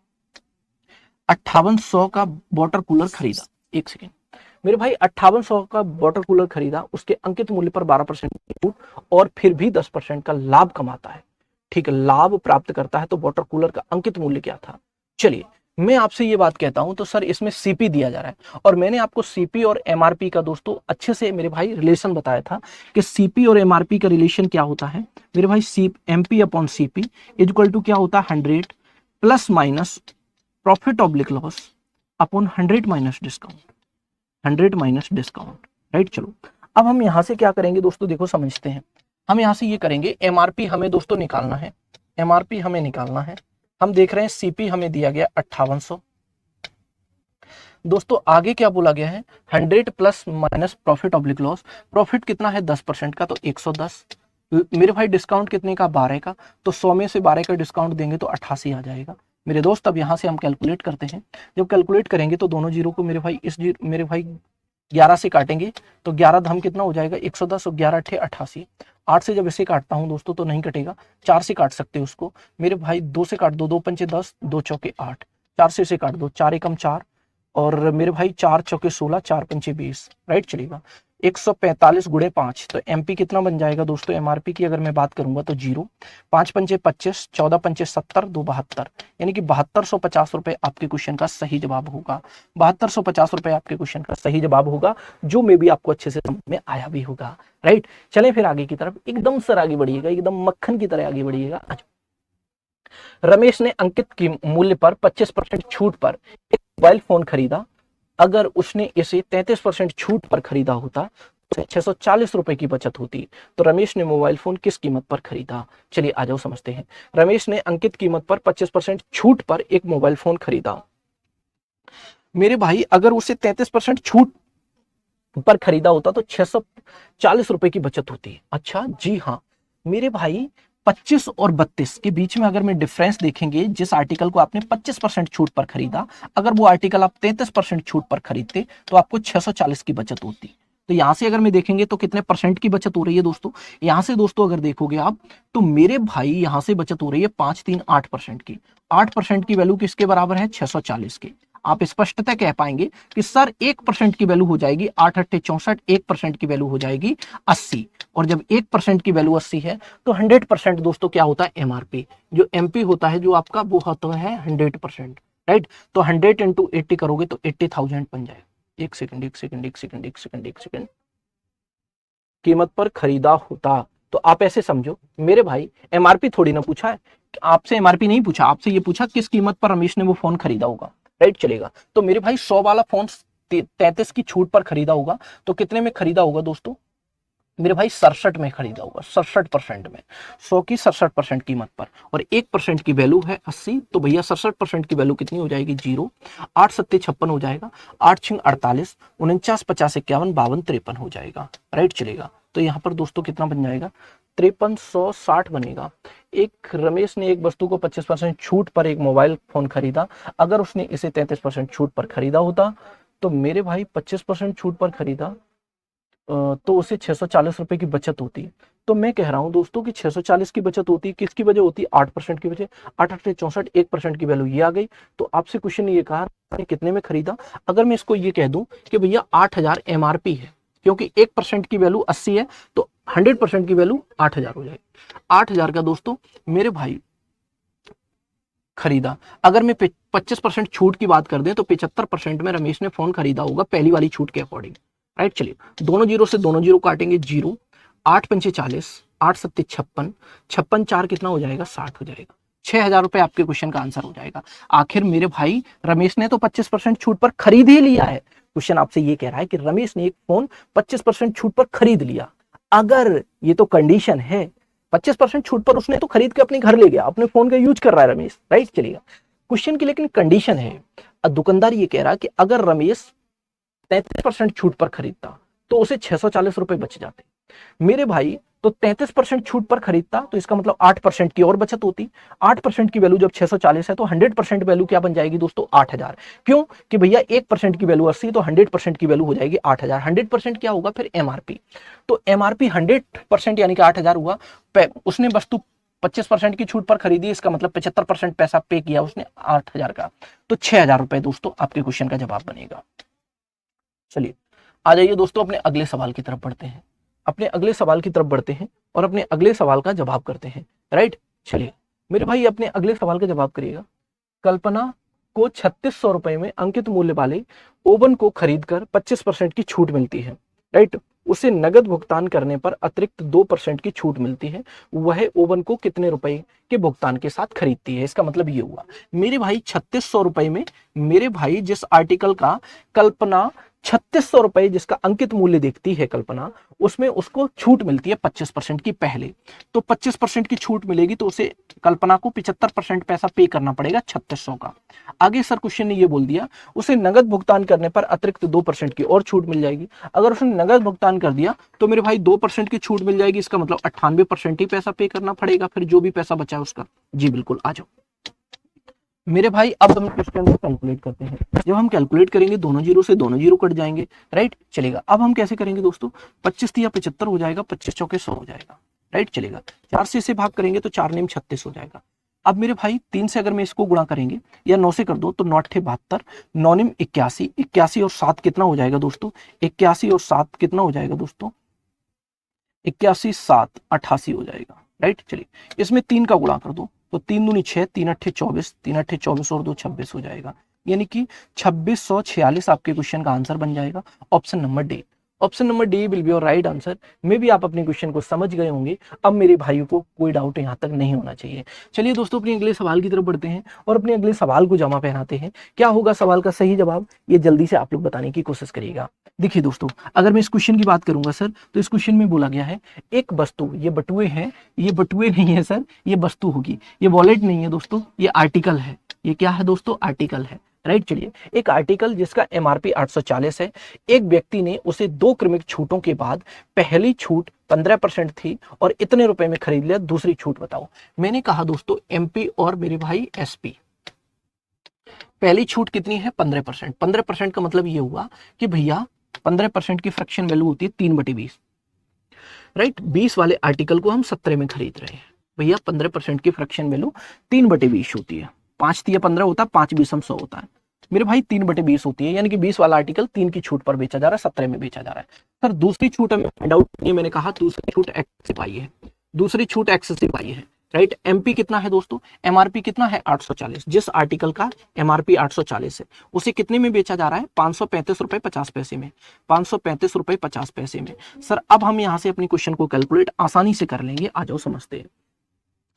5800 का वाटर कूलर खरीदा, एक सेकेंड मेरे भाई 5800 का वाटर कूलर खरीदा, उसके अंकित मूल्य पर 12% की छूट और फिर भी 10% का लाभ कमाता है। ठीक है, लाभ प्राप्त करता है, तो वाटर कूलर का अंकित मूल्य क्या था? चलिए मैं आपसे ये बात कहता हूं तो सर इसमें सीपी दिया जा रहा है और मैंने आपको सीपी और एमआरपी का दोस्तों अच्छे से मेरे भाई रिलेशन बताया था कि सीपी और एमआरपी का रिलेशन क्या होता है मेरे भाई। MP upon CP equal to क्या होता है? 100 plus minus profit oblique loss upon 100 minus discount, 100 minus discount, right. चलो अब हम यहां से क्या करेंगे दोस्तों, देखो समझते हैं। हम यहां से ये करेंगे, एमआरपी हमें दोस्तों निकालना है, एमआरपी हमें निकालना है। हम देख रहे हैं सीपी हमें दिया गया 5800। दोस्तों आगे क्या बोला गया है? 100 plus minus profit oblique loss. Profit कितना है? 10% का, तो 110। मेरे भाई डिस्काउंट कितने का? 12 का, तो 100 में से 12 का डिस्काउंट देंगे तो 88 आ जाएगा। मेरे दोस्त अब यहाँ से हम कैलकुलेट करते हैं। जब कैलकुलेट करेंगे तो दोनों जीरो को मेरे भाई मेरे भाई 11 से काटेंगे तो 11 धम कितना हो जाएगा 110 और 11 अट्ठे 88। 8 से जब इसे काटता हूँ दोस्तों तो नहीं कटेगा, 4 से काट सकते हो उसको मेरे भाई, 2 से काट दो, 2 पंचे 10, 2 चौके 8, 4 से इसे काट दो, 4 एकम 4 और मेरे भाई 4 चौके 16, 4 पंचे 20, राइट चलेगा। 145 गुणे 5 तो एमपी कितना बन जाएगा दोस्तों, एमआरपी की अगर मैं बात करूंगा तो 0, 5 पंचे 25, 14 पंचे 70, 2 72, यानी कि 7250 रुपए आपके क्वेश्चन का सही जवाब होगा। 7250 रुपए आपके क्वेश्चन का सही जवाब होगा, जो मे भी आपको अच्छे से समझ में आया भी होगा, राइट। चले फिर आगे की तरफ, एकदम सर आगे बढ़िएगा, एकदम मक्खन की तरह आगे बढ़िएगा। रमेश ने अंकित की मूल्य पर 25% छूट पर एक मोबाइल फोन खरीदा। अगर उसने इसे 33% छूट पर खरीदा होता तो 640 रुपए की बचत होती। तो रमेश ने मोबाइल फोन किस कीमत पर खरीदा? चलिए आ जाओ समझते हैं। रमेश ने अंकित कीमत पर 25% छूट पर एक मोबाइल फोन खरीदा। मेरे भाई अगर उसे 33% छूट पर खरीदा होता तो 640 रुपए की बचत होती। अच्छा जी हाँ मेरे भाई, 25 और 32 के बीच में अगर मैं डिफरेंस देखेंगे, जिस आर्टिकल को आपने 25% छूट पर खरीदा, अगर वो आर्टिकल आप 33% छूट पर खरीदते तो आपको 640 की बचत होती। तो यहां से अगर मैं देखेंगे तो कितने परसेंट की बचत हो रही है दोस्तों, यहां से दोस्तों अगर देखोगे आप तो मेरे भाई यहां से बचत हो रही है 5 3 8% की। 8% की वैल्यू किसके बराबर है? 640 के। आप स्पष्टतः कह पाएंगे कि सर 1% की वैल्यू हो जाएगी 8 अट्ठे 64, 1% की वैल्यू हो जाएगी 80, और जब 1% की वैल्यू 80 है तो 100% दोस्तों क्या होता है? एमआरपी। जो एमपी होता है जो आपका, वो होता है 100%, राइट। तो 100 इंटू 80 करोगे तो 80,000 बन जाएगा। एक सेकंड एक सेकंड एक सेकंड एक सेकंड एक सेकंड, कीमत पर खरीदा होता। तो आप ऐसे समझो मेरे भाई, एमआरपी थोड़ी ना पूछा है आपसे, एमआरपी नहीं पूछा आपसे, ये पूछा किस कीमत पर रमेश ने वो फोन खरीदा होगा, राइट चलेगा। तो मेरे भाई 100 वाला फोन 33 की छूट पर खरीदा होगा तो कितने में खरीदा होगा दोस्तों? मेरे भाई 67 में खरीदा होगा, 67% में। 100 की 67% कीमत पर, और 1% की वैल्यू है 80, तो भैया 67% की वैल्यू कितनी हो जाएगी? 0। 8 सत्ते 56 हो जाएगा, 8 छिंग 48, 49 50 51 52 53 हो जाएगा, राइट चलेगा। तो यहाँ पर दोस्तों कितना बन जाएगा? 5360 बनेगा। एक रमेश ने एक वस्तु को 25% छूट पर एक मोबाइल फोन खरीदा। अगर उसने इसे 33% छूट पर खरीदा होता तो मेरे भाई 25% छूट पर खरीदा तो उसे 640 रुपए की बचत होती। तो मैं कह रहा हूं दोस्तों कि 640 की बचत होती, किसकी वजह होती? 8% की वजह। 8 अट्ठे 64, 1% की वैल्यू ये आ गई। तो आपसे क्वेश्चन ये कहा कितने में खरीदा। अगर मैं इसको ये कह दूं कि भैया 8000 एमआरपी है, क्योंकि 1% की वैल्यू 80 है तो 100% की वैल्यू 8000 हो जाएगी। 8000 का दोस्तों मेरे भाई खरीदा। अगर मैं 25% छूट की बात कर दें तो 75% में रमेश ने फोन खरीदा होगा पहली वाली छूट के अकॉर्डिंग, राइट चलिए। दोनों जीरो से दोनों जीरो काटेंगे, 0। 8 पंचे 40, 8 सत्ते 56, 56 4 कितना हो जाएगा? 60 हो जाएगा। 6000 रुपए आपके क्वेश्चन का आंसर हो जाएगा। आखिर मेरे भाई रमेश ने तो 25% छूट पर खरीद ही लिया है। क्वेश्चन आपसे ये कह रहा है कि रमेश ने एक फोन 25% छूट पर खरीद लिया। अगर ये तो कंडीशन है, 25% छूट पर उसने तो खरीद के अपने घर ले गया, अपने फोन का यूज कर रहा है रमेश, राइट चलेगा। क्वेश्चन की लेकिन कंडीशन है, दुकानदार ये कह रहा है कि अगर रमेश 33% छूट पर खरीदता तो उसे 640 रुपए बच जाते। मेरे भाई तो 33% छूट पर खरीदता तो इसका मतलब 8% की और बचत होती। 8% की वैल्यू जब 640 है तो 100% वैल्यू क्या बन जाएगी दोस्तों? 8000। क्यों कि भैया 1% की वैल्यू 80 तो 100% की वैल्यू हो जाएगी 8000। 100% क्या होगा फिर? एमआरपी। तो एमआरपी 100% यानी कि 8000 हुआ। उसने वस्तु 25% की छूट पर खरीदी, इसका मतलब 75% पैसा पे किया उसने 8000 का, तो 6000 रुपए दोस्तों आपके क्वेश्चन का जवाब बनेगा। चलिए आ जाइए दोस्तों अपने अगले सवाल की तरफ बढ़ते हैं। अपने अगले सवाल की तरफ बढ़ते हैं और अपने अगले सवाल का जवाब करते हैं, राइट चलिए मेरे भाई अपने अगले सवाल का जवाब करिएगा। कल्पना को 3600 रुपए में अंकित मूल्य वाले ओवन को खरीदकर 25% की छूट मिलती है, राइट। उसे नगद भुगतान करने पर अतिरिक्त 2% की छूट मिलती है। वह ओवन को कितने रुपए के भुगतान के साथ खरीदती है? इसका मतलब ये हुआ मेरे भाई 3600 रुपए में, मेरे भाई जिस आर्टिकल का कल्पना 3600 रुपए जिसका अंकित मूल्य देखती है कल्पना, उसमें उसको छूट मिलती है 25% की पहले। तो 25% की छूट मिलेगी तो उसे कल्पना को 75% पैसा पे करना पड़ेगा 3600 का। आगे सर क्वेश्चन ने ये बोल दिया उसे नगद भुगतान करने पर अतिरिक्त 2% की और छूट मिल जाएगी। अगर उसने नगद भुगतान कर दिया तो मेरे भाई 2% की छूट मिल जाएगी, इसका मतलब 98% ही पैसा पे करना पड़ेगा, फिर जो भी पैसा बचा है उसका। जी बिल्कुल आ जाओ। मेरे भाई अब हम क्वेश्चन को कैलकुलेट करते हैं। जब हम कैलकुलेट करेंगे दोनों जीरो से दोनों जीरो कट जाएंगे, राइट चलेगा। अब हम कैसे करेंगे दोस्तों, 25 या 75 हो जाएगा, 25 चौके 100 हो जाएगा, राइट चलेगा। 4 से इसे भाग करेंगे तो 4 नेम 36 हो जाएगा। अब मेरे भाई 3 से अगर मैं इसको गुणा करेंगे या 9 से कर दो तो 9 अट्ठे 72, 9 नेम 81, 81 और 7 कितना हो जाएगा दोस्तों, 81 और 7 कितना हो जाएगा दोस्तों, 81 7 88 हो जाएगा, राइट चलिए। इसमें 3 का गुणा कर दो तो 3 दूनी 6, 3 अट्ठे 24, 3 अट्ठे 24 और 2 26 हो जाएगा, यानी कि 2646 आपके क्वेश्चन का आंसर बन जाएगा। Option number D, option number D will be your right answer. मे भी आप अपने क्वेश्चन को समझ गए होंगे। अब मेरे भाइयों को कोई डाउट यहाँ तक नहीं होना चाहिए। चलिए दोस्तों अपने अगले सवाल की तरफ बढ़ते हैं और अपने अगले सवाल को जमा पहनाते हैं। क्या होगा सवाल का सही जवाब, ये जल्दी से आप लोग बताने की कोशिश करिएगा। देखिए दोस्तों, अगर मैं इस क्वेश्चन की बात करूंगा सर, तो इस क्वेश्चन में बोला गया है एक वस्तु, ये बटुए हैं, ये बटुए नहीं है सर, ये वस्तु होगी, ये वॉलेट नहीं है दोस्तों, ये आर्टिकल है। ये क्या है दोस्तों, आर्टिकल है, राइट चलिए। एक आर्टिकल जिसका एमआरपी 840 है, एक व्यक्ति ने उसे 2 क्रमिक छूटों के बाद पहली छूट 15% थी और इतने रुपए में खरीद लिया, दूसरी छूट बताओ। मैंने कहा दोस्तों एमपी और मेरे भाई एसपी, पहली छूट कितनी है 15%। 15% का मतलब ये हुआ कि भैया 15% की फ्रैक्शन वैल्यू होती है 3/20, राइट। 20 वाले आर्टिकल को हम 17 में खरीद रहे हैं, भैया 15% की फ्रैक्शन वैल्यू 3/20 होती है। 5 तिया 15 होता है, 5 20 100 होता है मेरे भाई, 3/20 होती है, यानी कि 20 वाला आर्टिकल 3 की छूट पर बेचा जा रहा है, 17 में बेचा जा रहा है। सर दूसरी छूट हमें फाइंड आउट नहीं, मैंने कहा दूसरी छूट एक्सेसिव आई है, दूसरी छूट एक्सेसिव आई है, राइट। एमपी कितना है दोस्तों, एमआरपी कितना है 840, जिस आर्टिकल का एमआरपी 840 है उसे कितने में बेचा जा रहा है, 535 रुपए 50 पैसे में, 535 रुपए 50 पैसे में। सर अब हम यहां से अपनी क्वेश्चन को कैलकुलेट आसानी से कर लेंगे, आ जाओ समझते हैं।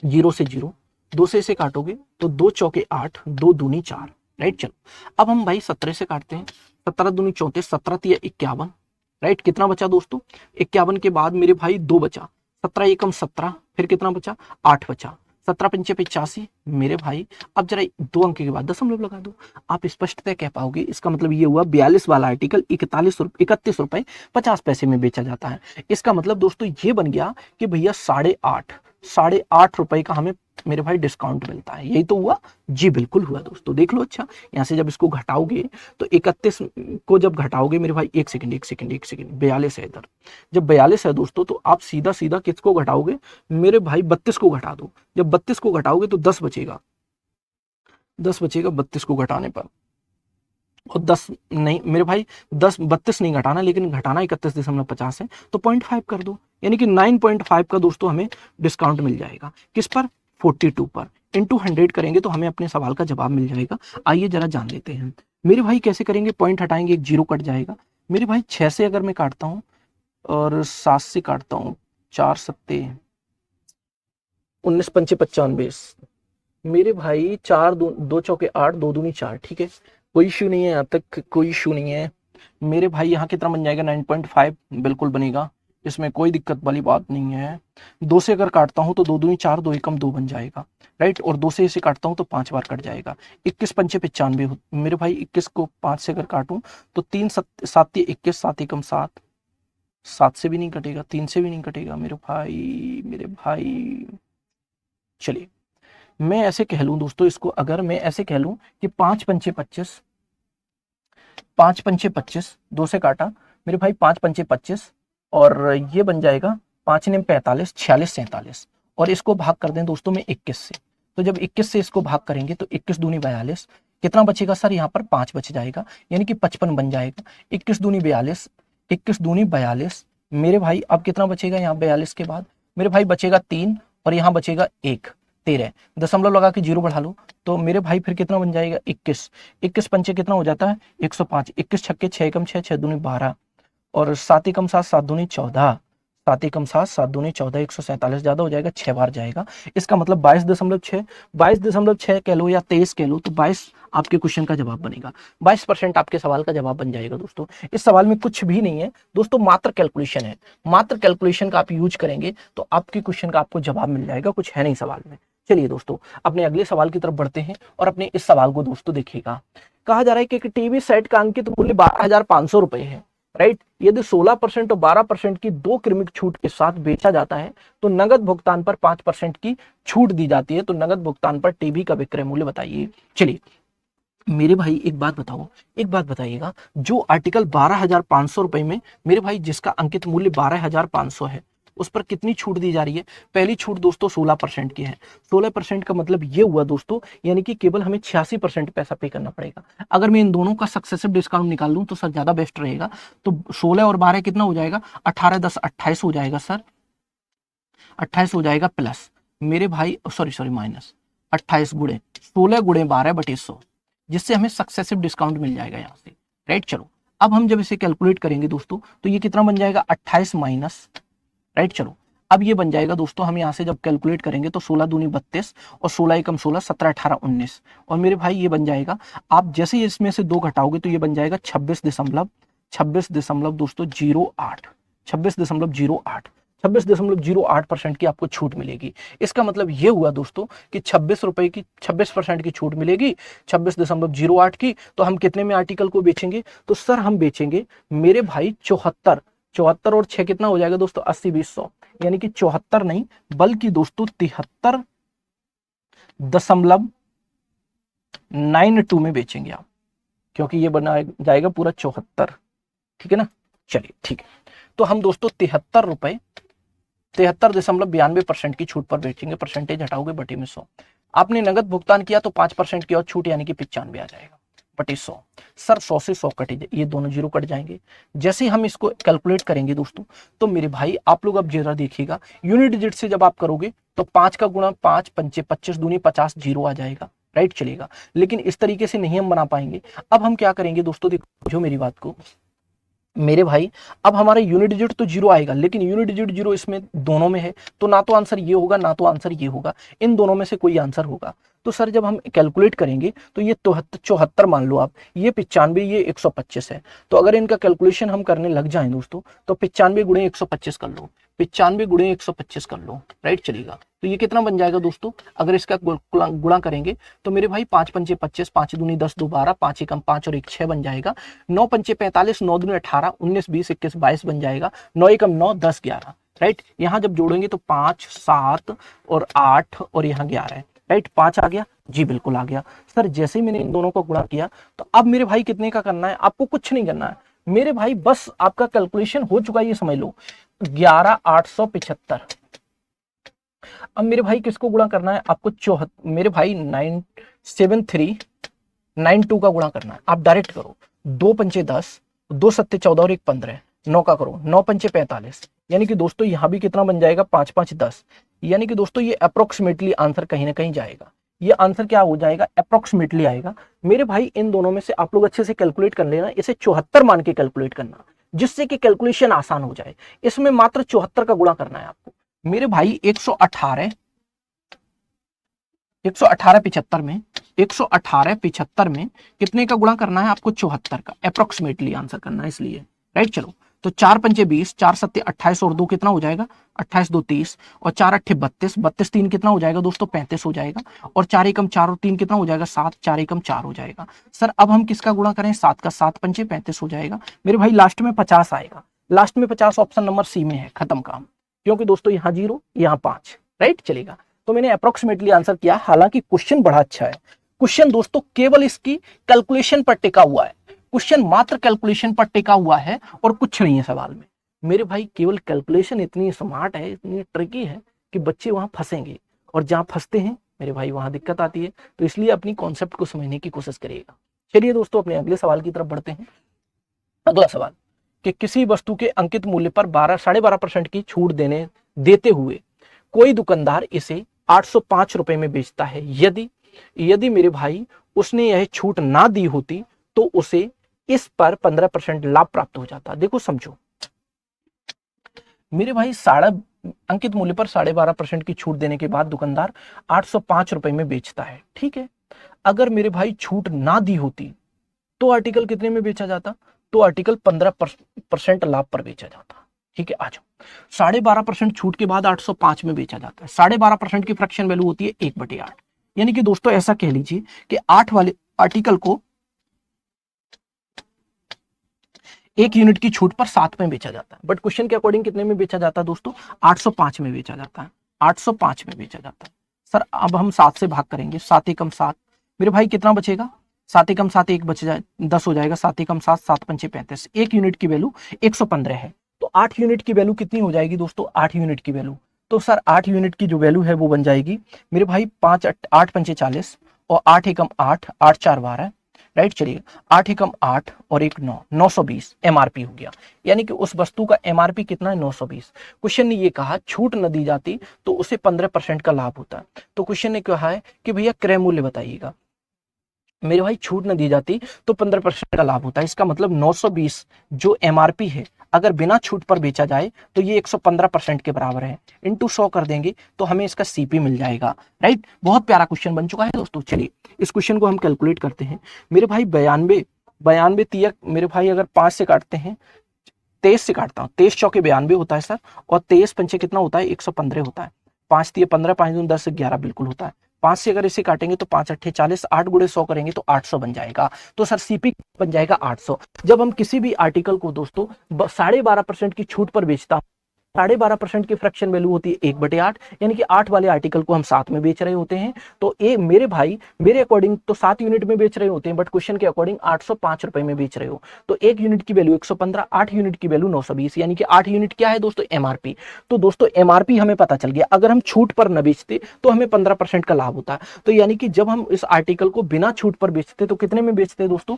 0 से 0, 2 से इसे काटोगे तो 2 चौके 8, 2 दूनी 4, राइट चलो। अब हम भाई 17 से काटते हैं, 17 दूनी 34, 17 तिया 51, राइट। कितना बचा दोस्तों, 51 के बाद मेरे भाई 2 बचा, 17 एकम 17, फिर कितना बचा 8 बचा, 17 पंचे 85 मेरे भाई। अब जरा 2 अंक के बाद दशमलव लगा दो, आप स्पष्टतः कह पाओगे। इसका मतलब ये हुआ 42 वाला आर्टिकल 31 रुपए 50 पैसे में बेचा जाता है। इसका मतलब दोस्तों ये बन गया कि भैया 8.5 रुपए का हमें मेरे भाई डिस्काउंट मिलता है। यही तो हुआ, जी बिल्कुल हुआ दोस्तों, देख लो। अच्छा यहाँ से जब इसको घटाओगे तो 31 को जब घटाओगे मेरे भाई, एक सेकंड 42 है इधर, जब 42 है दोस्तों तो आप सीधा सीधा किसको घटाओगे मेरे भाई, 32 को घटा दो। जब 32 को घटाओगे तो 10 बचेगा, 10 बचेगा 32 को घटाने पर, और 10 नहीं मेरे भाई, 32 नहीं घटाना, लेकिन घटाना 31.50 है, तो 0.5 कर दो, यानी कि 9.5 का दोस्तों हमें डिस्काउंट मिल जाएगा। किस पर, 42 पर। इंटू 100 करेंगे तो हमें अपने सवाल का जवाब मिल जाएगा। आइए जरा जान लेते हैं मेरे भाई कैसे करेंगे। पॉइंट हटाएंगे, एक 0 कट जाएगा मेरे भाई। 6 से अगर मैं काटता हूँ और 7 से काटता हूँ, 4 सत्ते 19 पंचे 95 मेरे भाई, 4 2 चौके 8, 2 दूनी 4, ठीक है, कोई इशू नहीं है, यहाँ तक कोई इशू नहीं है मेरे भाई। यहाँ कितना बन जाएगा 9.5, बिल्कुल बनेगा, इसमें कोई दिक्कत वाली बात नहीं है। 2 से अगर काटता हूँ तो 2 दूनी 4, 2 एकम 2 बन जाएगा, राइट। और 2 से इसे काटता हूँ तो 5 बार कट जाएगा। 21 पंचे 95 मेरे भाई, 21 को 5 से अगर काटूं तो 3 7 21, 7 एकम 7, 7 से भी नहीं कटेगा, 3 से भी नहीं कटेगा मेरे भाई। चलिए मैं ऐसे कह लूं दोस्तों इसको, अगर मैं ऐसे कह लूं कि 5 पंचे 25, 5 पंचे 25, 2 से काटा मेरे भाई, 5 पंचे 25 और ये बन जाएगा 5 ने 45, 46 47, और इसको भाग कर दें दोस्तों में 21 से, तो जब 21 से इसको भाग करेंगे तो 21 दूनी 42, कितना बचेगा सर, यहाँ पर 5 बच जाएगा, यानी कि 55 बन जाएगा। 21 दूनी 42, 21 दूनी 42 मेरे भाई। अब कितना बचेगा यहाँ 42 के बाद मेरे भाई, बचेगा 3 और यहाँ बचेगा 1, 13, दशमलव लगा के 0 बढ़ा लो तो मेरे भाई फिर कितना बन जाएगा 21। 21 पंचे कितना हो जाता है 105, 21 छक्के 6 एकम 6, 6 दूनी 12 और 7 एकम 7, 7 दूनी 14, 7 एकम 7, 7 दूनी 14, 147 ज्यादा हो जाएगा, 6 बार जाएगा। इसका मतलब 22.6 कह लो या 23 कह लो, तो 22 आपके क्वेश्चन का जवाब बनेगा। 22% आपके सवाल का जवाब बन जाएगा दोस्तों। इस सवाल में कुछ भी नहीं है दोस्तों, मात्र कैलकुलेशन है। मात्र कैलकुलेशन का आप यूज करेंगे तो आपके क्वेश्चन का आपको जवाब मिल जाएगा, कुछ है नहीं सवाल में। चलिए दोस्तों अपने अगले सवाल की तरफ बढ़ते हैं और अपने इस सवाल को दोस्तों देखिएगा। कहा जा रहा है कि एक टीवी सेट का अंकित मूल्य 12,500 रुपए है। राइट। यदि 16% और 12% की दो क्रमिक छूट के साथ बेचा जाता है तो नगद भुगतान पर 5% की छूट दी जाती है। तो नगद भुगतान पर टीवी का विक्रय मूल्य बताइए। चलिए मेरे भाई एक बात बताओ, एक बात बताइएगा, जो आर्टिकल 12,500 रुपए में मेरे भाई जिसका अंकित मूल्य 12,500 है उस पर कितनी छूट दी जा रही है? पहली छूट दोस्तों 16% की है। 16% का मतलब ये हुआ दोस्तों, यानी कि केवल हमें 86% पैसा पे करना पड़ेगा। अगर मैं इन दोनों का सक्सेसिव डिस्काउंट निकाल लूं तो सर ज्यादा बेस्ट रहेगा। तो 16 और 12 कितना हो जाएगा? 18 10 28 हो जाएगा सर, 28 हो जाएगा प्लस मेरे भाई सॉरी सॉरी माइनस 28 गुणे 16 गुणे 12/100, जिससे हमें सक्सेसिव डिस्काउंट मिल जाएगा यहाँ से। राइट। चलो अब हम जब इसे कैलकुलेट करेंगे दोस्तों तो ये कितना बन जाएगा? 28 माइनस, राइट। चलो अब ये बन जाएगा दोस्तों, हम यहाँ से जब कैलकुलेट करेंगे तो 16 दूनी 32 और 16 एकम 16, 17 18 19 और मेरे भाई ये बन जाएगा, आप जैसे ही इसमें से 2 घटाओगे तो ये बन जाएगा 26 दशमलव दोस्तों 08, 26.08% की आपको छूट मिलेगी। इसका मतलब ये हुआ दोस्तों कि 26 रुपए की 26% की छूट मिलेगी, 26.08 की। तो हम कितने में आर्टिकल को बेचेंगे? तो सर हम बेचेंगे मेरे भाई 74, 74 और 6 कितना हो जाएगा दोस्तों? 80 20 100, यानी कि 74 नहीं बल्कि दोस्तों 73.92 में बेचेंगे आप, क्योंकि ये बना जाएगा पूरा 74। ठीक है ना? चलिए ठीक है, तो हम दोस्तों 73.92% की छूट पर बेचेंगे। परसेंटेज हटाओगे बटे में 100। आपने नगद भुगतान किया तो 5% की और छूट यानी कि 95 आ जाएगा बटे 100। सर 100 से 100 कटे, ये दोनों जीरो कट जाएंगे। जैसे हम इसको कैलकुलेट करेंगे दोस्तों तो मेरे भाई आप लोग अब जरा देखिएगा, यूनिट डिजिट से जब आप करोगे तो 5 का गुणा 5 पंचे 25 दूनी 50 जीरो आ जाएगा। राइट चलेगा, लेकिन इस तरीके से नहीं हम बना पाएंगे। अब हम क्या करेंगे दोस्तों, देखो जो मेरी बात को मेरे भाई, अब हमारा यूनिट डिजिट तो जीरो आएगा, लेकिन यूनिट डिजिट जीरो इसमें दोनों में है, तो ना तो आंसर ये होगा ना तो आंसर ये होगा, इन दोनों में से कोई आंसर होगा। तो सर जब हम कैलकुलेट करेंगे तो ये 74 मान लो आप, ये 95, ये 125 है। तो अगर इनका कैलकुलेशन हम करने लग जाएं दोस्तों तो 95 गुणे 125 कर लो, 95 गुणे 125 कर लो। राइट चलेगा, तो ये कितना बन जाएगा दोस्तों? अगर इसका गुणा करेंगे तो मेरे भाई 5 पंचे 25, 5 दूनी 10, 2 12, 5 एकम 5 और 1 6 बन जाएगा। 9 पंचे 45, 9 दूनी 18, 19 20 21 22 बन जाएगा। 9 एकम 9, 10 11। राइट, यहाँ जब जोड़ेंगे तो 5 7 और 8 और यहाँ 11 है। राइट, 5 आ गया जी, बिल्कुल आ गया। सर जैसे ही मैंने इन दोनों को गुणा किया तो अब मेरे भाई कितने का करना है? आपको कुछ नहीं करना है मेरे भाई, बस आपका कैलकुलेशन हो चुका है, ये समझ लो 11,875। अब मेरे भाई किसको गुणा करना है आपको? मेरे भाई 97392 का गुणा करना है। आप डायरेक्ट करो, 2 पंचे 10, 2 सत्ते 14 और 1 15, 9 का करो, 9 पंचे 45, यानी कि दोस्तों यहां भी कितना बन जाएगा? 5 5 10, यानी कि दोस्तों ये अप्रोक्सीमेटली आंसर कहीं ना कहीं जाएगा। ये आंसर क्या हो जाएगा? अप्रोक्सीमेटली आएगा। मेरे भाई इन दोनों में से आप लोग अच्छे से कैलकुलेट कर लेना, इसे 74 मान के कैलकुलेट करना, जिससे कि कैलकुलेशन आसान हो जाए। इसमें मात्र 74 का गुणा करना है आपको मेरे भाई। 118 75 में 118 75 में कितने का गुणा करना है आपको? 74 का अप्रोक्सीमेटली आंसर करना है इसलिए। राइट, चलो तो 4 पंचे 20, 4 सत्ते 28 और 2 कितना हो जाएगा? 28 2 30 और 4 अट्ठे 32, 32 3 कितना हो जाएगा दोस्तों? 35 हो जाएगा। और 4 एकम 4 और 3 कितना हो जाएगा? 7, 4 एकम 4 हो जाएगा। सर अब हम किसका गुणा करें? 7 का, 7 पंचे 35 हो जाएगा मेरे भाई। लास्ट में 50 आएगा, लास्ट में 50 ऑप्शन नंबर सी में है, खत्म काम। क्योंकि दोस्तों यहाँ 0 यहाँ 5। राइट चलेगा, तो मैंने अप्रोक्सीमेटली आंसर किया। हालांकि क्वेश्चन बड़ा अच्छा है, क्वेश्चन दोस्तों केवल इसकी कैलकुलेशन पर टिका हुआ है, क्वेश्चन मात्र कैलकुलेशन पर टिका हुआ है और कुछ नहीं है सवाल में मेरे भाई। केवल कैलकुलेशन इतनी स्मार्ट है, इतनी ट्रिकी है कि बच्चे वहां फंसेंगे, और जहां फंसते हैं मेरे भाई वहां दिक्कत आती है। तो इसलिए अपनी कॉन्सेप्ट को समझने की कोशिश करिएगा। चलिए दोस्तों अपने अगले सवाल की तरफ बढ़ते हैं। अगला सवाल कि किसी वस्तु के अंकित मूल्य पर 12.5% की छूट देते हुए कोई दुकानदार इसे 805 रुपए में बेचता है। यदि मेरे भाई उसने यह छूट ना दी होती तो उसे इस पर 15% लाभ प्राप्त हो जाता। देखो समझो मेरे भाई, अंकित मूल्य पर 12.5% की छूट देने के बाद दुकानदार 805 रुपए में बेचता है। ठीक है, अगर मेरे भाई छूट ना दी होती तो आर्टिकल कितने में बेचा जाता? तो आर्टिकल 15% लाभ पर बेचा जाता। ठीक है, आ जाओ। 12.5% छूट के बाद 805 में बेचा जाता है। 12.5% की फ्रैक्शन वैल्यू होती है 1/8, यानी कि दोस्तों ऐसा कह लीजिए कि 8 वाले आर्टिकल को 1 यूनिट की छूट पर 7 में बेचा जाता है, बट क्वेश्चन के अकॉर्डिंग कितने में बेचा जाता है दोस्तों, 805 में बेचा जाता है, 805 में बेचा जाता है। सर अब हम 7 से भाग करेंगे, 7 एकम 7, मेरे भाई कितना बचेगा, 7 एकम 7 1 बच जाए 10 हो जाएगा, 7 एकम 7 7 पंचे 35, 1 यूनिट की वैल्यू 115 है। तो 8 यूनिट की वैल्यू कितनी हो जाएगी दोस्तों, 8 यूनिट की वैल्यू, तो सर 8 यूनिट की जो वैल्यू है वो बन जाएगी मेरे भाई 5 8 पंचे 40 और 8 एकम 8 8 4 12, राइट। चलिए 8 एकम 8 और 1 9, 920 एमआरपी हो गया, यानी कि उस वस्तु का एमआरपी कितना है, 920। क्वेश्चन ने ये कहा छूट न दी जाती तो उसे 15% का लाभ होता है। तो क्वेश्चन ने कहा है कि भैया क्रय मूल्य बताइएगा, मेरे भाई छूट न दी जाती तो 15% का लाभ होता है। इसका मतलब 920 जो एमआरपी है अगर बिना छूट पर बेचा जाए तो ये 115% के बराबर है, इंटू 100 कर देंगे तो हमें इसका सीपी मिल जाएगा, राइट। बहुत प्यारा क्वेश्चन बन चुका है दोस्तों। चलिए इस क्वेश्चन को हम कैलकुलेट करते हैं। मेरे भाई 92 तियक, मेरे भाई अगर 5 से काटते हैं, 23 से काटता हूँ, 23 चौके 92 होता है सर, और 23 पंचे कितना होता है, 115 होता है। 5 तिय 15, 5 दूनी 10, 11 बिल्कुल होता है। 5 से अगर इसे काटेंगे तो 5 अट्ठे 40, 8 गुणे 100 करेंगे तो 800 बन जाएगा। तो सर सीपी बन जाएगा 800। जब हम किसी भी आर्टिकल को दोस्तों 12.5% की छूट पर बेचता हूं, 12.5% की फ्रैक्शन वैल्यू होती है 1/8, यानी कि 8 वाले आर्टिकल को हम 7 में बेच रहे होते हैं। तो ये मेरे भाई मेरे अकॉर्डिंग तो 7 यूनिट में बेच रहे होते हैं, बट क्वेश्चन के अकॉर्डिंग 805 रुपए में बेच रहे हो। तो 1 यूनिट की वैल्यू 115, 8 यूनिट की वैल्यू 920, यानी कि 8 यूनिट क्या है दोस्तों, एमआरपी। तो दोस्तों एमआरपी हमें पता चल गया, अगर हम छूट पर न बेचते तो हमें 15% का लाभ होता है। तो यानी कि जब हम इस आर्टिकल को बिना छूट पर बेचते तो कितने में बेचते दोस्तों,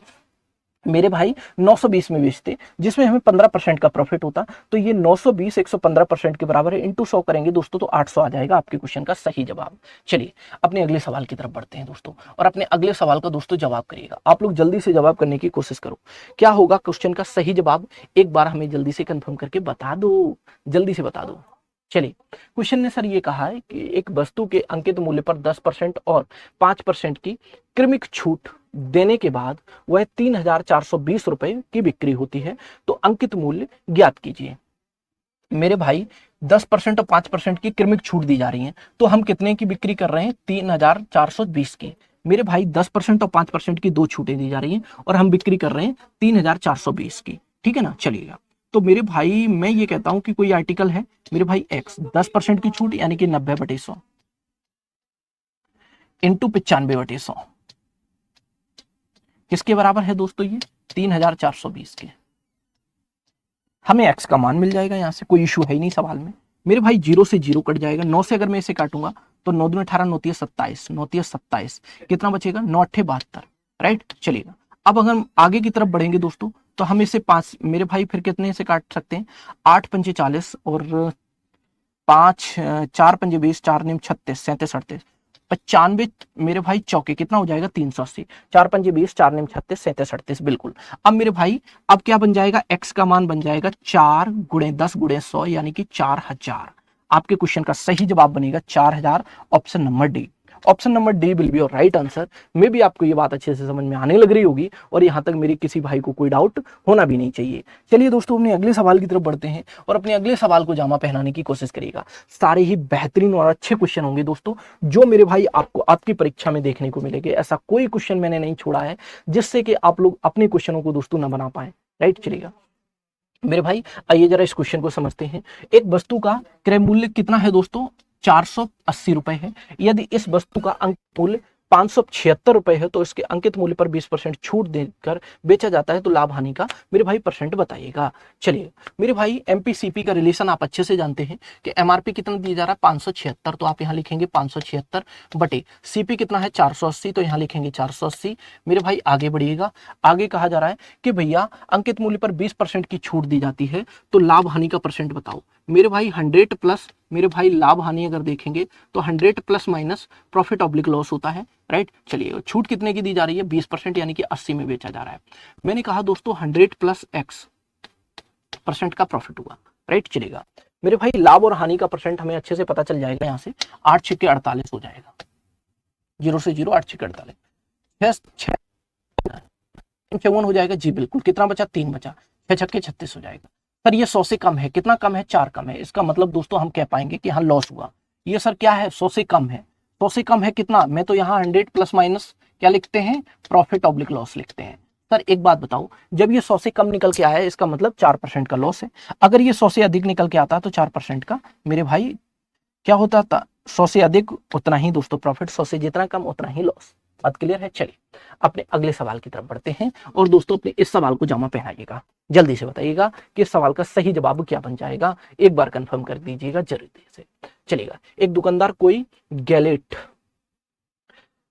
मेरे भाई 920 में बेचते, जिसमें हमें 15% का प्रॉफिट होता। तो ये 920 115% के बराबर है, इंटू 100 करेंगे दोस्तों तो 800 आ जाएगा आपके क्वेश्चन का सही जवाब। चलिए अपने अगले सवाल की तरफ बढ़ते हैं दोस्तों, और अपने अगले सवाल का दोस्तों जवाब करिएगा। आप लोग जल्दी से जवाब करने की कोशिश करो। क्या होगा क्वेश्चन का सही जवाब, एक बार हमें जल्दी से कंफर्म करके बता दो, जल्दी से बता दो। चलिए क्वेश्चन ने सर ये कहा है कि एक वस्तु के अंकित मूल्य पर 10% और 5% की क्रमिक छूट देने के बाद वह 3,420 रुपए की बिक्री होती है, तो अंकित मूल्य ज्ञात कीजिए। मेरे भाई 10% और 5% की क्रमिक छूट दी जा रही है, तो हम कितने की बिक्री कर रहे हैं, 3,420 की। मेरे भाई 10% और 5% की दो छूटें दी जा रही हैं और हम बिक्री कर रहे हैं 3,420 की, ठीक है ना। चलिएगा तो मेरे भाई मैं ये कहता हूं कि कोई आर्टिकल है मेरे भाई एक्स, 10% की छूट यानी कि 90/100 इंटू 95/100 किसके बराबर है दोस्तों, ये 3,420 के। हमें एक्स का मान मिल जाएगा, यहां से कोई इशू है ही नहीं सवाल में। मेरे भाई 0 से 0 कट जाएगा, 9 से अगर मैं इसे काटूंगा तो 9 दूनी 18, 9 27, 9 27, कितना बचेगा, 9 8 72, राइट। चलिएगा अब अगर हम आगे की तरफ बढ़ेंगे दोस्तों तो हम इसे 5, मेरे भाई फिर कितने से काट सकते हैं, 8 पंचे 40 और 5 4 पंजे 20, 4 निम 36, 37 38, 95 मेरे भाई चौके कितना हो जाएगा, 380, 4 पंजे 20, 4 निम 36, 37 38 बिल्कुल। अब मेरे भाई अब क्या बन जाएगा, एक्स का मान बन जाएगा 4 गुणे 10 गुणे 100 यानी कि 4000। आपके क्वेश्चन का सही जवाब बनेगा 4000, option number D. Option number D will be your right answer. मे भी आपको ये बात अच्छे से समझ में आने लग रही होगी और यहाँ तक मेरे किसी भाई को कोई डाउट होना भी नहीं चाहिए। चलिए दोस्तों अपने अगले सवाल की तरफ बढ़ते हैं और अपने अगले सवाल को जामा पहनाने की कोशिश करिएगा। सारे ही बेहतरीन और अच्छे क्वेश्चन होंगे दोस्तों, जो मेरे भाई आपको आपकी परीक्षा में देखने को मिलेंगे। ऐसा कोई क्वेश्चन मैंने नहीं छोड़ा है जिससे कि आप लोग अपने क्वेश्चनों को दोस्तों न बना पाए, राइट। चलिएगा मेरे भाई आइए जरा इस क्वेश्चन को समझते हैं। एक वस्तु का क्रय मूल्य कितना है दोस्तों, 480 रुपए है। यदि इस वस्तु का अंक मूल्य 576 रुपए है तो इसके अंकित मूल्य पर 20% छूट देकर बेचा जाता है, तो लाभ हानि का मेरे भाई परसेंट बताइएगा। चलिए मेरे भाई एमपीसीपी का रिलेशन आप अच्छे से जानते हैं कि एमआरपी कितना दिया जा रहा है, 576, तो आप यहाँ लिखेंगे 576 बटे सीपी कितना है 480, तो यहाँ लिखेंगे 480। मेरे भाई आगे बढ़िएगा, आगे कहा जा रहा है कि भैया अंकित मूल्य पर 20% की छूट दी जाती है, तो लाभ हानि का परसेंट बताओ। मेरे भाई 100 प्लस मेरे भाई लाभ हानि अगर देखेंगे तो 100 plus minus profit oblique loss होता है, राइट। चलिए छूट कितने की दी जा रही है, 20% यानी कि 80 में बेचा जा रहा है। मैंने कहा दोस्तों 100 प्लस x% का प्रॉफिट हुआ, राइट। चलेगा मेरे भाई लाभ और हानि का परसेंट हमें अच्छे से पता चल जाएगा, यहाँ से 8 छक्के 48 हो जाएगा, 0 से 0 8 छक्के 48, 6 हो जाएगा जी बिल्कुल। कितना बचा, 3 बचा, 6 छक्के 36 हो जाएगा। सर ये 100 से कम है, कितना कम है, 4 कम है। इसका मतलब दोस्तों हम कह पाएंगे कि हाँ लॉस हुआ। ये सर क्या है, 100 से कम है। 100 से कम है कितना, मैं तो यहाँ 100 प्लस माइनस क्या लिखते हैं, प्रॉफिट ऑब्लिक लॉस लिखते हैं। सर एक बात बताओ, जब ये 100 से कम निकल के आया है इसका मतलब 4% का लॉस है, अगर ये 100 से अधिक निकल के आता है तो 4% का मेरे भाई क्या होता था, 100 से अधिक उतना ही दोस्तों प्रॉफिट, 100 से जितना कम उतना ही लॉस। बात क्लियर है। चलिए अपने अगले सवाल की तरफ बढ़ते हैं और दोस्तों अपने इस सवाल को जमा पहनाइएगा, जल्दी से बताइएगा कि इस सवाल का सही जवाब क्या बन जाएगा, एक बार कंफर्म कर दीजिएगा जल्दी से। चलिएगा, एक दुकानदार कोई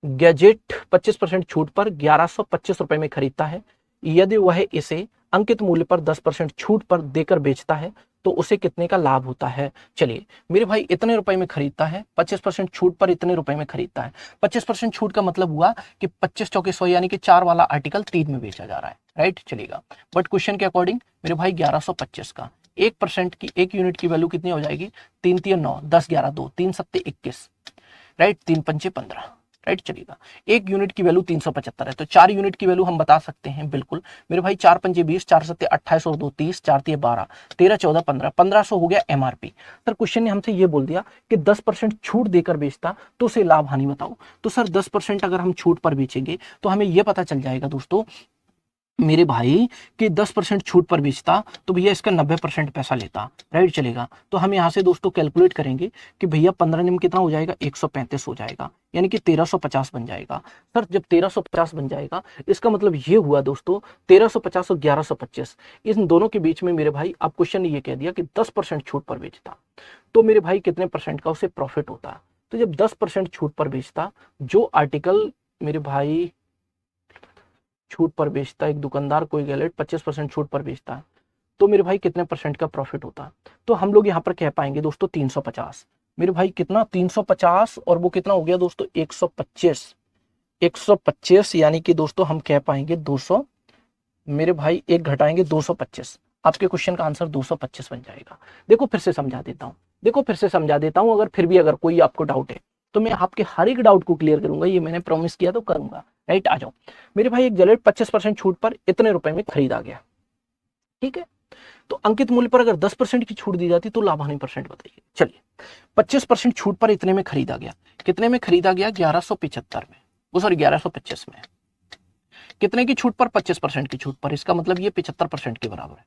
गैजेट 25% छूट पर 1125 रुपए में खरीदता है, यदि वह इसे अंकित मूल्य पर 10% छूट पर देकर बेचता है तो उसे कितने का लाभ होता है। चलिए मेरे भाई इतने रुपए में खरीदता है, 25% छूट पर इतने रुपए में खरीदता है। 25% छूट का मतलब हुआ कि 25 चौके 100 यानी कि 4 वाला आर्टिकल 3 में बेचा जा रहा है, राइट। चलेगा, बट क्वेश्चन के अकॉर्डिंग मेरे भाई 1125 का 1% की 1 यूनिट की वैल्यू कितनी हो जाएगी, 3 3 9 10 11 2 3 7 21, राइट, 3 5 15, राइट। चलिएगा, 1 यूनिट की वैल्यू 375 है, तो 4 यूनिट की वैल्यू हम बता सकते हैं बिल्कुल मेरे भाई, 4 5 20, 4 7 28 और 2 30, 4 3 12, 13 14 15, 1500 हो गया एमआरपी। सर क्वेश्चन ने हमसे ये बोल दिया कि 10% छूट देकर बेचता तो उसे लाभ हानि बताओ। तो सर 10% अगर हम छूट पर बेचेंगे तो हमें यह पता चल जाएगा दोस्तों मेरे भाई कि 10% छूट पर बेचता तो भैया इसका 90% पैसा लेता, राइट। चलेगा, तो हम यहाँ से दोस्तों कैलकुलेट करेंगे कि भैया 15 में कितना हो जाएगा, 135 हो जाएगा, यानी कि 1350 बन जाएगा। सर जब 1350 बन जाएगा इसका मतलब ये हुआ दोस्तों 1350 और 1125, इन दोनों के बीच में मेरे भाई अब क्वेश्चन ने ये कह दिया कि 10% छूट पर बेचता तो मेरे भाई कितने परसेंट का उसे प्रॉफिट होता। तो जब 10% छूट पर बेचता, जो आर्टिकल मेरे भाई छूट पर बेचता, एक दुकानदार कोई गैजेट 25% छूट पर बेचता है, तो मेरे भाई कितने परसेंट का प्रॉफिट होता। तो हम लोग यहाँ पर कह पाएंगे दोस्तों 350, मेरे भाई कितना 350 और वो कितना हो गया दोस्तों 125, 125 यानी कि दोस्तों हम कह पाएंगे 200, मेरे भाई एक घटाएंगे 225, आपके क्वेश्चन का आंसर 225 बन जाएगा। देखो फिर से समझा देता हूँ, अगर फिर भी अगर कोई आपको डाउट है तो मैं आपके हर एक डाउट को क्लियर करूंगा, ये मैंने प्रॉमिस किया तो करूंगा, राइट। आ जाओ मेरे भाई, एक गैजेट 25% छूट पर इतने रुपए में खरीदा गया, ठीक है। तो अंकित मूल्य पर अगर 10% की छूट दी जाती तो लाभ हानि परसेंट बताइए। चलिए 25% छूट पर इतने में खरीदा गया, कितने में खरीदा गया, 1175 में, वो सॉरी 1125 में। कितने की छूट पर, 25% की छूट पर, इसका मतलब ये 75% के बराबर है,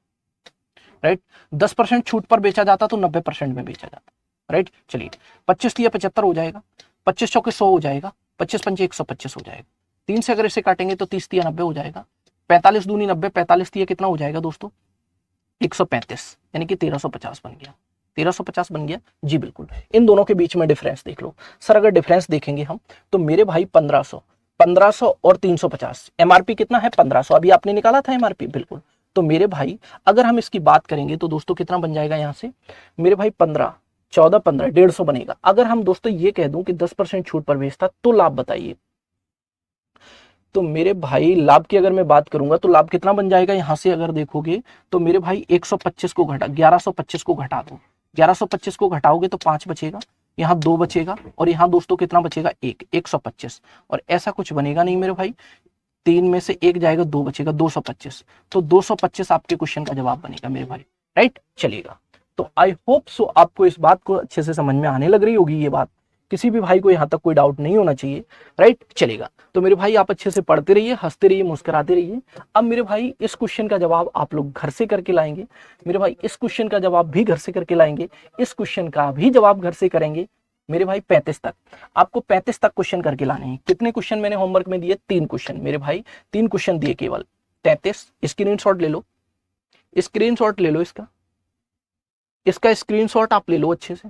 राइट। 10% छूट पर बेचा जाता तो 90% में बेचा जाता, राइट। चलिए 25 दिया 75 हो जाएगा, 25 चौके 100 हो जाएगा, 25 पंचे 125 हो जाएगा, 3 से अगर इसे काटेंगे तो 30 दिया 90 हो जाएगा, 45 दूनी 90, 45 दिया कितना हो जाएगा दोस्तों 135, यानी कि 1350 बन गया, 1350 बन गया जी बिल्कुल। इन दोनों के बीच में डिफरेंस देख लो। सर अगर डिफरेंस देखेंगे हम तो मेरे भाई 1500 और 350, एमआरपी कितना है 1500, अभी आपने निकाला था एमआरपी, बिल्कुल। तो मेरे भाई अगर हम इसकी बात करेंगे तो दोस्तों कितना बन जाएगा यहाँ से, मेरे भाई 15 14 15 150 बनेगा। अगर हम दोस्तों ये कह दूं कि 10% छूट पर बेचता तो लाभ बताइए। तो मेरे भाई लाभ की अगर मैं बात करूंगा तो लाभ कितना बन जाएगा, यहां से अगर देखोगे तो मेरे भाई 125 को घटा 1125 को घटा दो, 1125 को घटाओगे तो 5 बचेगा, यहाँ 2 बचेगा और यहाँ दोस्तों कितना बचेगा 125, और ऐसा कुछ बनेगा नहीं मेरे भाई, 3 में से 1 जाएगा 2 बचेगा, 225, तो 225 आपके क्वेश्चन का जवाब बनेगा मेरे भाई, राइट। चलिएगा, तो आई होप सो आपको इस बात को अच्छे से समझ में आने लग रही होगी, ये बात किसी भी भाई को यहाँ तक कोई डाउट नहीं होना चाहिए, राइट। चलेगा, तो मेरे भाई आप अच्छे से पढ़ते रहिए, हंसते रहिए, मुस्कुराते रहिए। अब मेरे भाई इस क्वेश्चन का जवाब आप लोग घर से करके लाएंगे, मेरे भाई इस क्वेश्चन का जवाब भी घर से करके लाएंगे, इस क्वेश्चन का भी जवाब घर से करेंगे मेरे भाई 35 तक। आपको 35 तक क्वेश्चन करके लाने हैं। कितने क्वेश्चन मैंने होमवर्क में दिए, 3 क्वेश्चन मेरे भाई, 3 क्वेश्चन दिए केवल, 33। स्क्रीनशॉट ले लो, स्क्रीनशॉट ले लो, इसका स्क्रीनशॉट आप ले लो अच्छे से,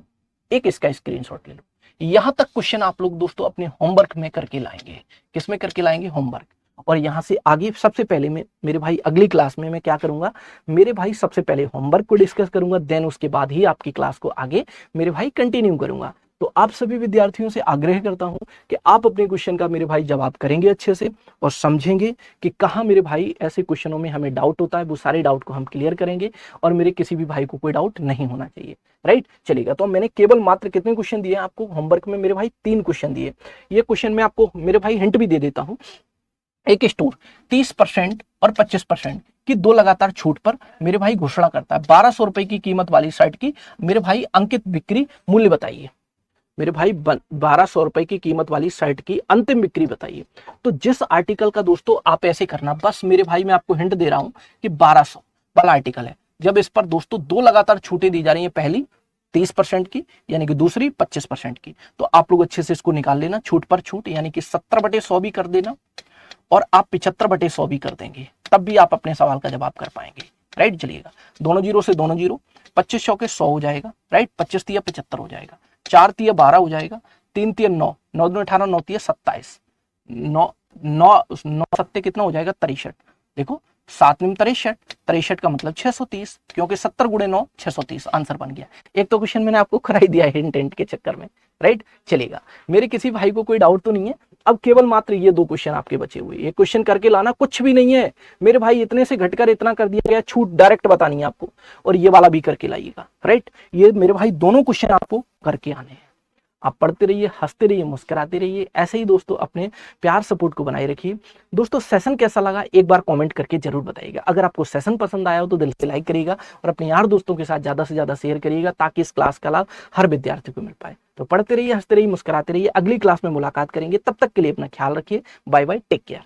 एक इसका स्क्रीनशॉट ले लो। यहां तक क्वेश्चन आप लोग दोस्तों अपने होमवर्क में करके लाएंगे, किसमें करके लाएंगे, होमवर्क। और यहां से आगे सबसे पहले में मेरे भाई अगली क्लास में मैं क्या करूंगा, मेरे भाई सबसे पहले होमवर्क को डिस्कस करूंगा, देन उसके बाद ही आपकी क्लास को आगे मेरे भाई कंटिन्यू करूंगा। तो आप सभी विद्यार्थियों से आग्रह करता हूं कि आप अपने क्वेश्चन का मेरे भाई जवाब करेंगे अच्छे से और समझेंगे कि कहाँ मेरे भाई ऐसे क्वेश्चनों में हमें डाउट होता है, वो सारे डाउट को हम क्लियर करेंगे और मेरे किसी भी भाई को कोई डाउट नहीं होना चाहिए, राइट। चलेगा, तो मैंने केवल मात्र कितने क्वेश्चन दिए आपको होमवर्क में, मेरे भाई 3 क्वेश्चन दिए। ये क्वेश्चन में आपको मेरे भाई हिंट भी दे देता हूँ। एक स्टोर 30% और 25% की 2 लगातार छूट पर मेरे भाई घोषणा करता है, 1200 रुपए की कीमत वाली शर्ट की मेरे भाई अंकित बिक्री मूल्य बताइए। मेरे भाई 1200 रुपए की कीमत वाली शर्ट की अंतिम बिक्री बताइए। तो जिस आर्टिकल का दोस्तों आप ऐसे करना, बस मेरे भाई मैं आपको हिंट दे रहा हूं कि 1200 वाला आर्टिकल है, जब इस पर दोस्तों दो लगातार छूटें दी जा रही है, पहली 30% की यानी कि दूसरी 25% की, तो आप लोग अच्छे से इसको निकाल लेना। छूट पर छूट यानी कि 70/100 भी कर देना और आप 75/100 भी कर देंगे, तब भी आप अपने सवाल का जवाब कर पाएंगे। राइट, चलिएगा, दोनों जीरो से दोनों जीरो, 25 100 के 100 हो जाएगा। राइट, 25 तिया 75 हो जाएगा, 4 तिया 12 हो जाएगा, 3 तिया 9, 9 दूनी 18, 9 तिया 27, 9 9 9 सत्ते कितना हो जाएगा 63। देखो 7 निम 63, 63 का मतलब 630, क्योंकि 70 गुणे 9 630 आंसर बन गया। एक तो क्वेश्चन मैंने आपको करा ही दिया है हिंट के चक्कर में। राइट, चलेगा, मेरे किसी भाई को कोई डाउट तो नहीं है। अब केवल मात्र ये दो क्वेश्चन आपके बचे हुए, एक क्वेश्चन करके लाना, कुछ भी नहीं है मेरे भाई, इतने से घटकर इतना कर दिया गया, छूट डायरेक्ट बतानी है आपको, और ये वाला भी करके लाइएगा। राइट, ये मेरे भाई दोनों क्वेश्चन आपको करके आने हैं। आप पढ़ते रहिए, हंसते रहिए, मुस्कुराते रहिए, ऐसे ही दोस्तों अपने प्यार सपोर्ट को बनाए रखिए। दोस्तों सेशन कैसा लगा एक बार कमेंट करके जरूर बताइएगा। अगर आपको सेशन पसंद आया हो तो दिल से लाइक करिएगा और अपने यार दोस्तों के साथ ज्यादा से ज्यादा शेयर करिएगा, ताकि इस क्लास का लाभ हर विद्यार्थी को मिल पाए। तो पढ़ते रहिए, हंसते रहिए, मुस्कुराते रहिए, अगली क्लास में मुलाकात करेंगे, तब तक के लिए अपना ख्याल रखिए। Bye bye, take care.